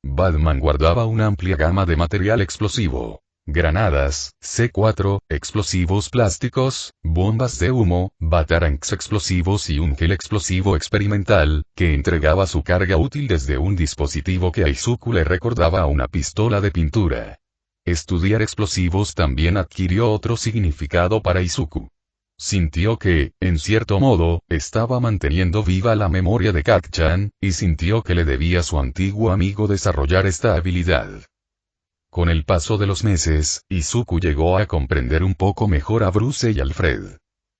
Batman guardaba una amplia gama de material explosivo. Granadas, C4, explosivos plásticos, bombas de humo, batarangs explosivos y un gel explosivo experimental, que entregaba su carga útil desde un dispositivo que a Izuku le recordaba a una pistola de pintura. Estudiar explosivos también adquirió otro significado para Izuku. Sintió que, en cierto modo, estaba manteniendo viva la memoria de Kacchan, y sintió que le debía a su antiguo amigo desarrollar esta habilidad. Con el paso de los meses, Izuku llegó a comprender un poco mejor a Bruce y Alfred.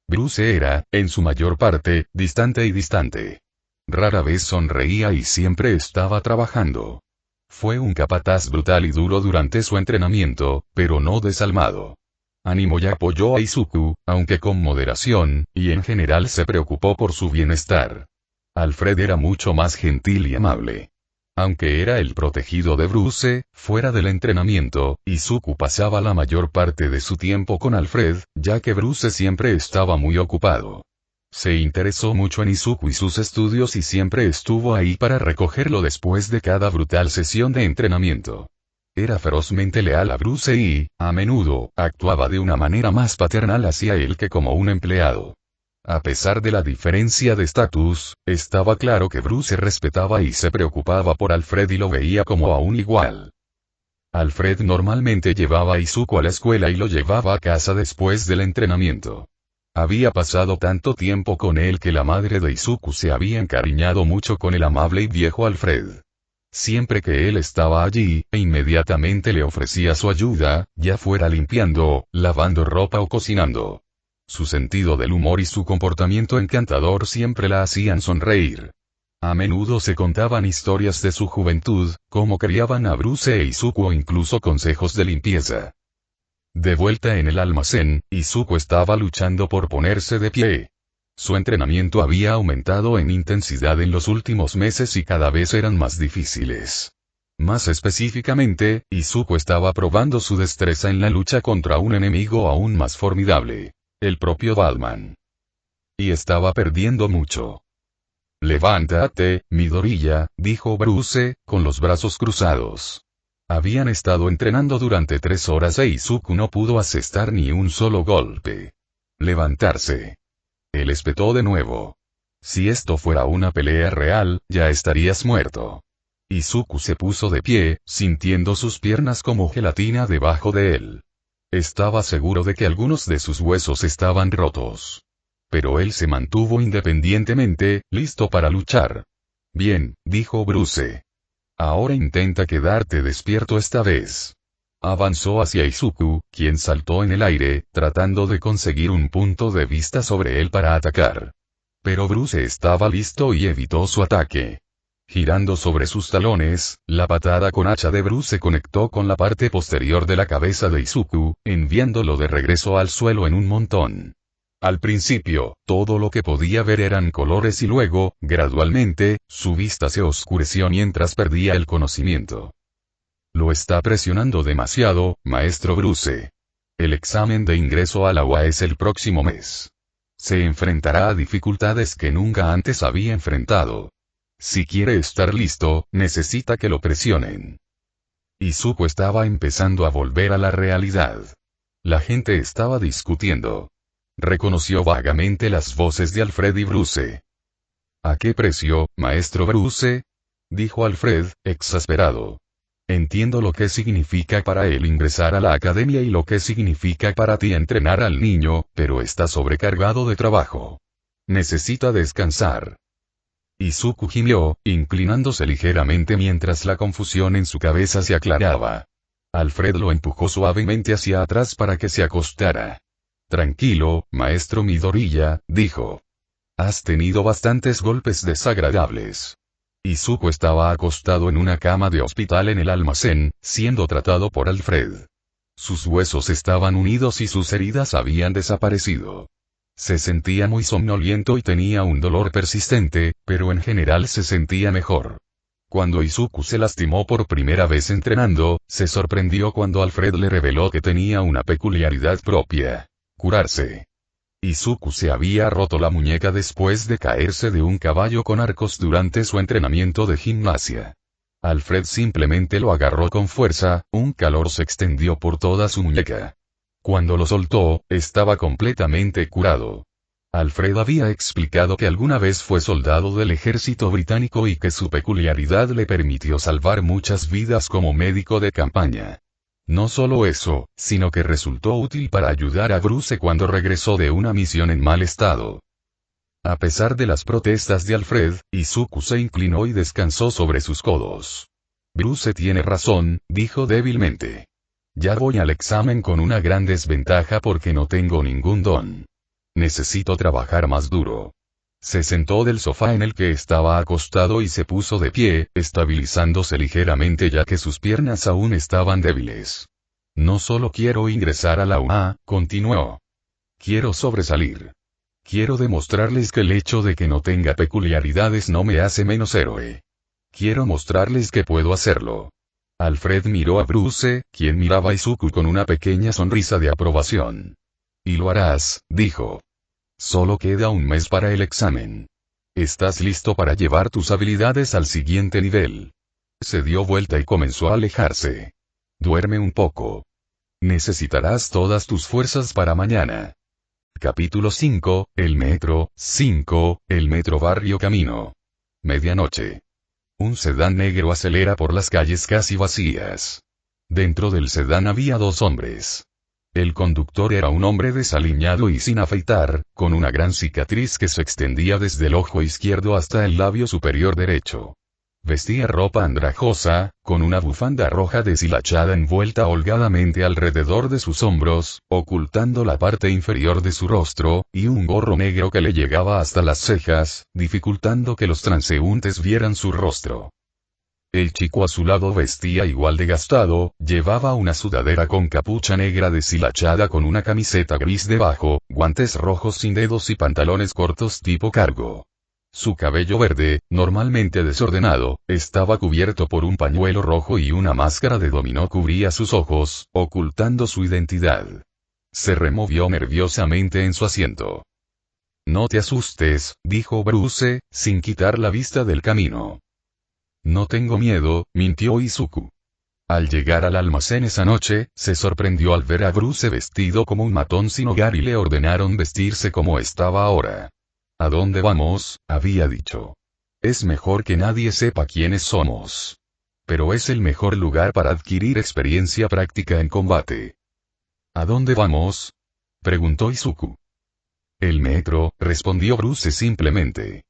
Bruce era, en su mayor parte, distante. Rara vez sonreía y siempre estaba trabajando. Fue un capataz brutal y duro durante su entrenamiento, pero no desalmado. Animó y apoyó a Izuku, aunque con moderación, y en general se preocupó por su bienestar. Alfred era mucho más gentil y amable. Aunque era el protegido de Bruce, fuera del entrenamiento, Izuku pasaba la mayor parte de su tiempo con Alfred, ya que Bruce siempre estaba muy ocupado. Se interesó mucho en Izuku y sus estudios y siempre estuvo ahí para recogerlo después de cada brutal sesión de entrenamiento. Era ferozmente leal a Bruce y, a menudo, actuaba de una manera más paternal hacia él que como un empleado. A pesar de la diferencia de estatus, estaba claro que Bruce respetaba y se preocupaba por Alfred y lo veía como a un igual. Alfred normalmente llevaba a Izuku a la escuela y lo llevaba a casa después del entrenamiento. Había pasado tanto tiempo con él que la madre de Izuku se había encariñado mucho con el amable y viejo Alfred. Siempre que él estaba allí, inmediatamente le ofrecía su ayuda, ya fuera limpiando, lavando ropa o cocinando. Su sentido del humor y su comportamiento encantador siempre la hacían sonreír. A menudo se contaban historias de su juventud, cómo criaban a Bruce e Izuku o incluso consejos de limpieza. De vuelta en el almacén, Izuku estaba luchando por ponerse de pie. Su entrenamiento había aumentado en intensidad en los últimos meses y cada vez eran más difíciles. Más específicamente, Izuku estaba probando su destreza en la lucha contra un enemigo aún más formidable, el propio Batman. Y estaba perdiendo mucho. Levántate, Midoriya, dijo Bruce, con los brazos cruzados. Habían estado entrenando durante 3 horas e Izuku no pudo asestar ni un solo golpe. Levantarse. Él espetó de nuevo. Si esto fuera una pelea real, ya estarías muerto. Izuku se puso de pie, sintiendo sus piernas como gelatina debajo de él. Estaba seguro de que algunos de sus huesos estaban rotos. Pero él se mantuvo independientemente, listo para luchar. Bien, dijo Bruce. Ahora intenta quedarte despierto esta vez. Avanzó hacia Izuku, quien saltó en el aire, tratando de conseguir un punto de vista sobre él para atacar. Pero Bruce estaba listo y evitó su ataque. Girando sobre sus talones, la patada con hacha de Bruce conectó con la parte posterior de la cabeza de Izuku, enviándolo de regreso al suelo en un montón. Al principio, todo lo que podía ver eran colores y luego, gradualmente, su vista se oscureció mientras perdía el conocimiento. Lo está presionando demasiado, maestro Bruce. El examen de ingreso a la UA es el próximo mes. Se enfrentará a dificultades que nunca antes había enfrentado. Si quiere estar listo, necesita que lo presionen. Izuku estaba empezando a volver a la realidad. La gente estaba discutiendo. Reconoció vagamente las voces de Alfred y Bruce. ¿A qué precio, maestro Bruce? Dijo Alfred, exasperado. Entiendo lo que significa para él ingresar a la academia y lo que significa para ti entrenar al niño, pero está sobrecargado de trabajo. Necesita descansar. Izuku gimió, inclinándose ligeramente mientras la confusión en su cabeza se aclaraba. Alfred lo empujó suavemente hacia atrás para que se acostara. Tranquilo, maestro Midoriya, dijo. Has tenido bastantes golpes desagradables. Izuku estaba acostado en una cama de hospital en el almacén, siendo tratado por Alfred. Sus huesos estaban unidos y sus heridas habían desaparecido. Se sentía muy somnoliento y tenía un dolor persistente, pero en general se sentía mejor. Cuando Izuku se lastimó por primera vez entrenando, se sorprendió cuando Alfred le reveló que tenía una peculiaridad propia. Curarse. Izuku se había roto la muñeca después de caerse de un caballo con arcos durante su entrenamiento de gimnasia. Alfred simplemente lo agarró con fuerza, un calor se extendió por toda su muñeca. Cuando lo soltó, estaba completamente curado. Alfred había explicado que alguna vez fue soldado del ejército británico y que su peculiaridad le permitió salvar muchas vidas como médico de campaña. No solo eso, sino que resultó útil para ayudar a Bruce cuando regresó de una misión en mal estado. A pesar de las protestas de Alfred, Izuku se inclinó y descansó sobre sus codos. Bruce tiene razón, dijo débilmente. Ya voy al examen con una gran desventaja porque no tengo ningún don. Necesito trabajar más duro. Se sentó del sofá en el que estaba acostado y se puso de pie, estabilizándose ligeramente ya que sus piernas aún estaban débiles. No solo quiero ingresar a la UA, continuó. Quiero sobresalir. Quiero demostrarles que el hecho de que no tenga peculiaridades no me hace menos héroe. Quiero mostrarles que puedo hacerlo. Alfred miró a Bruce, quien miraba a Izuku con una pequeña sonrisa de aprobación. Y lo harás, dijo. Solo queda un mes para el examen. Estás listo para llevar tus habilidades al siguiente nivel. Se dio vuelta y comenzó a alejarse. Duerme un poco. Necesitarás todas tus fuerzas para mañana. Capítulo 5, el metro, 5, el metro barrio camino. Medianoche. Un sedán negro acelera por las calles casi vacías. Dentro del sedán había 2 hombres. El conductor era un hombre desaliñado y sin afeitar, con una gran cicatriz que se extendía desde el ojo izquierdo hasta el labio superior derecho. Vestía ropa andrajosa, con una bufanda roja deshilachada envuelta holgadamente alrededor de sus hombros, ocultando la parte inferior de su rostro, y un gorro negro que le llegaba hasta las cejas, dificultando que los transeúntes vieran su rostro. El chico a su lado vestía igual de gastado, llevaba una sudadera con capucha negra deshilachada con una camiseta gris debajo, guantes rojos sin dedos y pantalones cortos tipo cargo. Su cabello verde, normalmente desordenado, estaba cubierto por un pañuelo rojo y una máscara de dominó cubría sus ojos, ocultando su identidad. Se removió nerviosamente en su asiento. No te asustes, dijo Bruce, sin quitar la vista del camino. No tengo miedo, mintió Izuku. Al llegar al almacén esa noche, se sorprendió al ver a Bruce vestido como un matón sin hogar y le ordenaron vestirse como estaba ahora. ¿A dónde vamos?, había dicho. Es mejor que nadie sepa quiénes somos. Pero es el mejor lugar para adquirir experiencia práctica en combate. ¿A dónde vamos?, preguntó Izuku. El metro, respondió Bruce simplemente.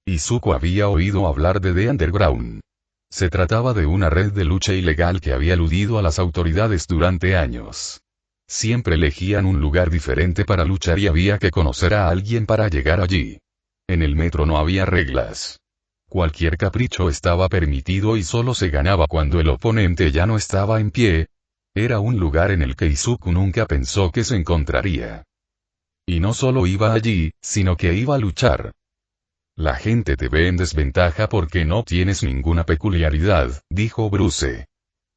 Izuku había oído hablar de The Underground. Se trataba de una red de lucha ilegal que había eludido a las autoridades durante años. Siempre elegían un lugar diferente para luchar y había que conocer a alguien para llegar allí. En el metro no había reglas. Cualquier capricho estaba permitido y solo se ganaba cuando el oponente ya no estaba en pie. Era un lugar en el que Izuku nunca pensó que se encontraría. Y no solo iba allí, sino que iba a luchar. La gente te ve en desventaja porque no tienes ninguna peculiaridad, dijo Bruce.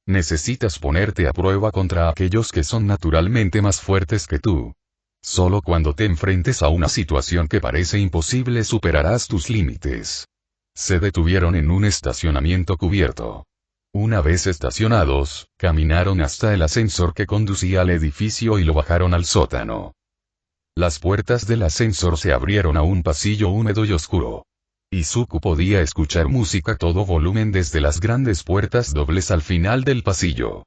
Necesitas ponerte a prueba contra aquellos que son naturalmente más fuertes que tú. Solo cuando te enfrentes a una situación que parece imposible superarás tus límites. Se detuvieron en un estacionamiento cubierto. Una vez estacionados, caminaron hasta el ascensor que conducía al edificio y lo bajaron al sótano. Las puertas del ascensor se abrieron a un pasillo húmedo y oscuro. Izuku podía escuchar música a todo volumen desde las grandes puertas dobles al final del pasillo.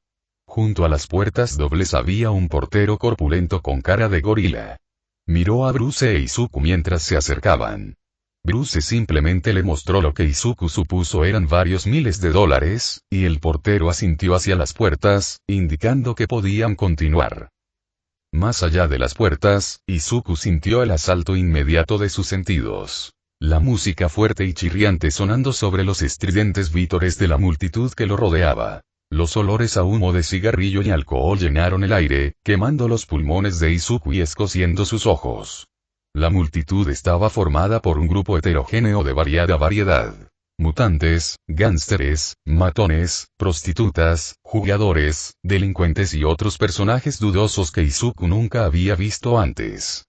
Junto a las puertas dobles había un portero corpulento con cara de gorila. Miró a Bruce e Izuku mientras se acercaban. Bruce simplemente le mostró lo que Izuku supuso eran varios miles de dólares, y el portero asintió hacia las puertas, indicando que podían continuar. Más allá de las puertas, Izuku sintió el asalto inmediato de sus sentidos. La música fuerte y chirriante sonando sobre los estridentes vítores de la multitud que lo rodeaba. Los olores a humo de cigarrillo y alcohol llenaron el aire, quemando los pulmones de Izuku y escociendo sus ojos. La multitud estaba formada por un grupo heterogéneo de variada variedad. Mutantes, gánsteres, matones, prostitutas, jugadores, delincuentes y otros personajes dudosos que Izuku nunca había visto antes.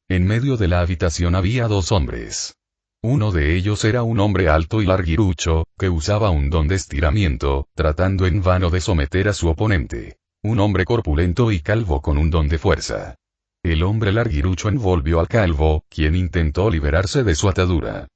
En medio de la habitación había dos hombres. Uno de ellos era un hombre alto y larguirucho, que usaba un don de estiramiento, tratando en vano de someter a su oponente. Un hombre corpulento y calvo con un don de fuerza. El hombre larguirucho envolvió al calvo, quien intentó liberarse de su atadura.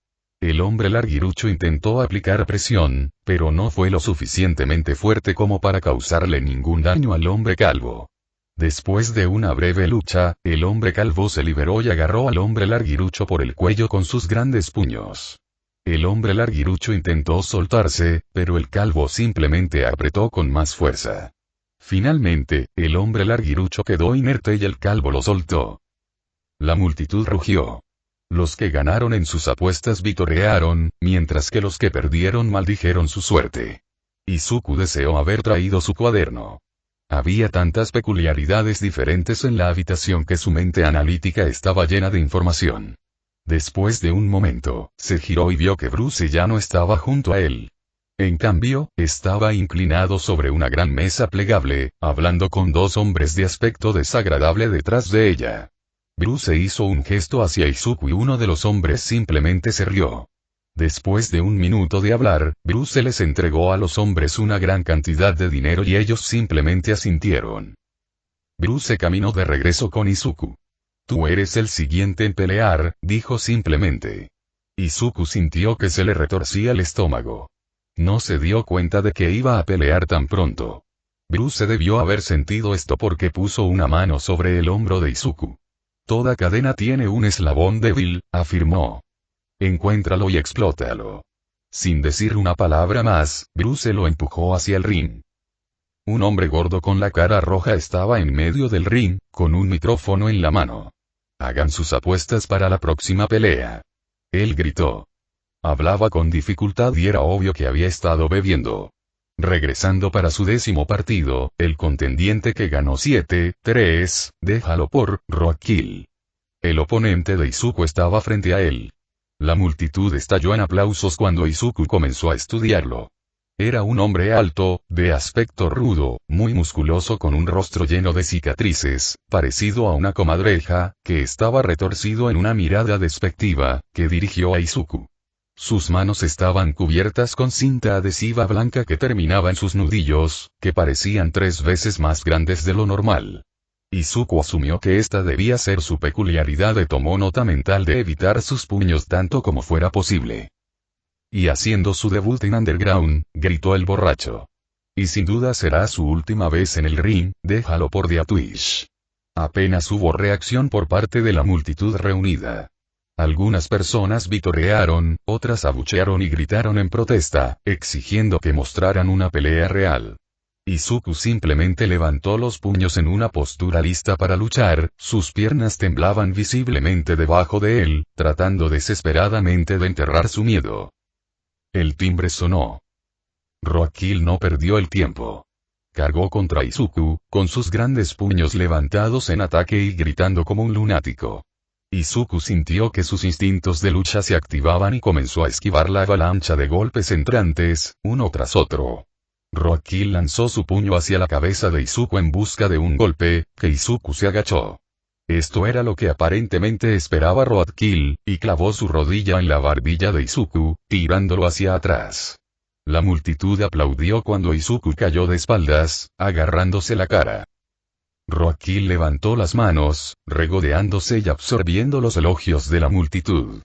El hombre larguirucho intentó aplicar presión, pero no fue lo suficientemente fuerte como para causarle ningún daño al hombre calvo. Después de una breve lucha, el hombre calvo se liberó y agarró al hombre larguirucho por el cuello con sus grandes puños. El hombre larguirucho intentó soltarse, pero el calvo simplemente apretó con más fuerza. Finalmente, el hombre larguirucho quedó inerte y el calvo lo soltó. La multitud rugió. Los que ganaron en sus apuestas vitorearon, mientras que los que perdieron maldijeron su suerte. Izuku deseó haber traído su cuaderno. Había tantas peculiaridades diferentes en la habitación que su mente analítica estaba llena de información. Después de un momento, se giró y vio que Bruce ya no estaba junto a él. En cambio, estaba inclinado sobre una gran mesa plegable, hablando con dos hombres de aspecto desagradable detrás de ella. Bruce hizo un gesto hacia Izuku y uno de los hombres simplemente se rió. Después de un minuto de hablar, Bruce les entregó a los hombres una gran cantidad de dinero y ellos simplemente asintieron. Bruce caminó de regreso con Izuku. Tú eres el siguiente en pelear, dijo simplemente. Izuku sintió que se le retorcía el estómago. No se dio cuenta de que iba a pelear tan pronto. Bruce debió haber sentido esto porque puso una mano sobre el hombro de Izuku. Toda cadena tiene un eslabón débil, afirmó. Encuéntralo y explótalo. Sin decir una palabra más, Bruce lo empujó hacia el ring. Un hombre gordo con la cara roja estaba en medio del ring, con un micrófono en la mano. Hagan sus apuestas para la próxima pelea. Él gritó. Hablaba con dificultad y era obvio que había estado bebiendo. Regresando para su 10º partido, el contendiente que ganó 7-3, déjalo por roadkill. El oponente de Izuku estaba frente a él. La multitud estalló en aplausos cuando Izuku comenzó a estudiarlo. Era un hombre alto, de aspecto rudo, muy musculoso con un rostro lleno de cicatrices, parecido a una comadreja, que estaba retorcido en una mirada despectiva, que dirigió a Izuku. Sus manos estaban cubiertas con cinta adhesiva blanca que terminaba en sus nudillos, que parecían 3 veces más grandes de lo normal. Izuku asumió que esta debía ser su peculiaridad y tomó nota mental de evitar sus puños tanto como fuera posible. Y haciendo su debut en Underground, gritó el borracho. Y sin duda será su última vez en el ring, déjalo por Deathwish. Apenas hubo reacción por parte de la multitud reunida. Algunas personas vitorearon, otras abuchearon y gritaron en protesta, exigiendo que mostraran una pelea real. Izuku simplemente levantó los puños en una postura lista para luchar, sus piernas temblaban visiblemente debajo de él, tratando desesperadamente de enterrar su miedo. El timbre sonó. Rockkill no perdió el tiempo. Cargó contra Izuku, con sus grandes puños levantados en ataque y gritando como un lunático. Izuku sintió que sus instintos de lucha se activaban y comenzó a esquivar la avalancha de golpes entrantes, uno tras otro. Rockkill lanzó su puño hacia la cabeza de Izuku en busca de un golpe, que Izuku se agachó. Esto era lo que aparentemente esperaba Rockkill, y clavó su rodilla en la barbilla de Izuku, tirándolo hacia atrás. La multitud aplaudió cuando Izuku cayó de espaldas, agarrándose la cara. Rockkill levantó las manos, regodeándose y absorbiendo los elogios de la multitud.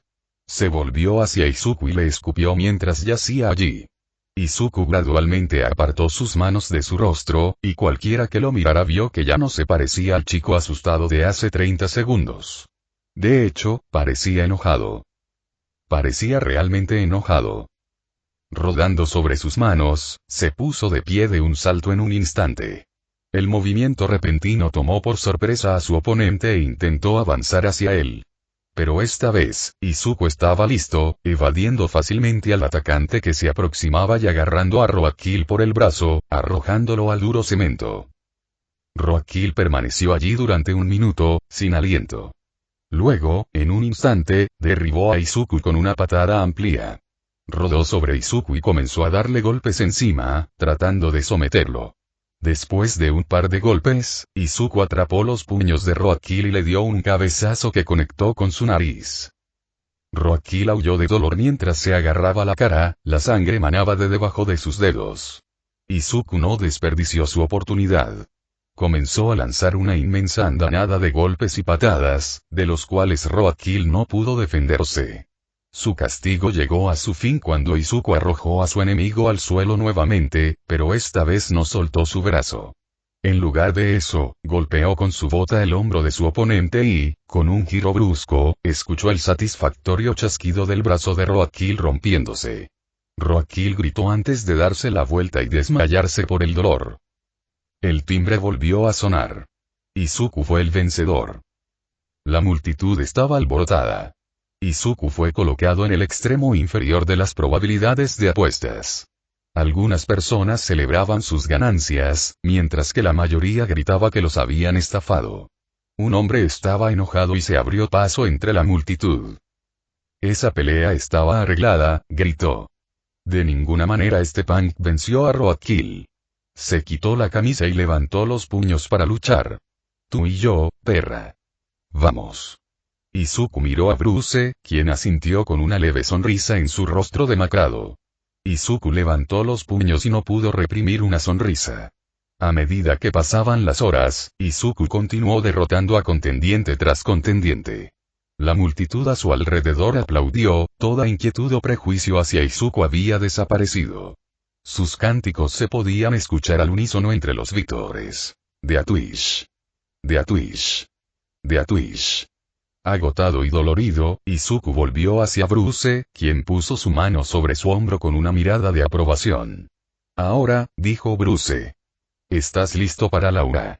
Se volvió hacia Izuku y le escupió mientras yacía allí. Izuku gradualmente apartó sus manos de su rostro, y cualquiera que lo mirara vio que ya no se parecía al chico asustado de hace 30 segundos. De hecho, parecía enojado. Parecía realmente enojado. Rodando sobre sus manos, se puso de pie de un salto en un instante. El movimiento repentino tomó por sorpresa a su oponente e intentó avanzar hacia él. Pero esta vez, Izuku estaba listo, evadiendo fácilmente al atacante que se aproximaba y agarrando a Rockkill por el brazo, arrojándolo al duro cemento. Rockkill permaneció allí durante 1 minuto, sin aliento. Luego, en un instante, derribó a Izuku con una patada amplia. Rodó sobre Izuku y comenzó a darle golpes encima, tratando de someterlo. Después de un par de golpes, Izuku atrapó los puños de Rockkill y le dio un cabezazo que conectó con su nariz. Rockkill aulló de dolor mientras se agarraba la cara, la sangre manaba de debajo de sus dedos. Izuku no desperdició su oportunidad. Comenzó a lanzar una inmensa andanada de golpes y patadas, de los cuales Rockkill no pudo defenderse. Su castigo llegó a su fin cuando Izuku arrojó a su enemigo al suelo nuevamente, pero esta vez no soltó su brazo. En lugar de eso, golpeó con su bota el hombro de su oponente y, con un giro brusco, escuchó el satisfactorio chasquido del brazo de Rockkill rompiéndose. Rockkill gritó antes de darse la vuelta y desmayarse por el dolor. El timbre volvió a sonar. Izuku fue el vencedor. La multitud estaba alborotada. Izuku fue colocado en el extremo inferior de las probabilidades de apuestas. Algunas personas celebraban sus ganancias, mientras que la mayoría gritaba que los habían estafado. Un hombre estaba enojado y se abrió paso entre la multitud. Esa pelea estaba arreglada, gritó. De ninguna manera este punk venció a Rockkill. Se quitó la camisa y levantó los puños para luchar. Tú y yo, perra. Vamos. Izuku miró a Bruce, quien asintió con una leve sonrisa en su rostro demacrado. Izuku levantó los puños y no pudo reprimir una sonrisa. A medida que pasaban las horas, Izuku continuó derrotando a contendiente tras contendiente. La multitud a su alrededor aplaudió, toda inquietud o prejuicio hacia Izuku había desaparecido. Sus cánticos se podían escuchar al unísono entre los vítores. Deathwish. Deathwish. Deathwish. Agotado y dolorido, Izuku volvió hacia Bruce, quien puso su mano sobre su hombro con una mirada de aprobación. Ahora, dijo Bruce. ¿Estás listo para Laura?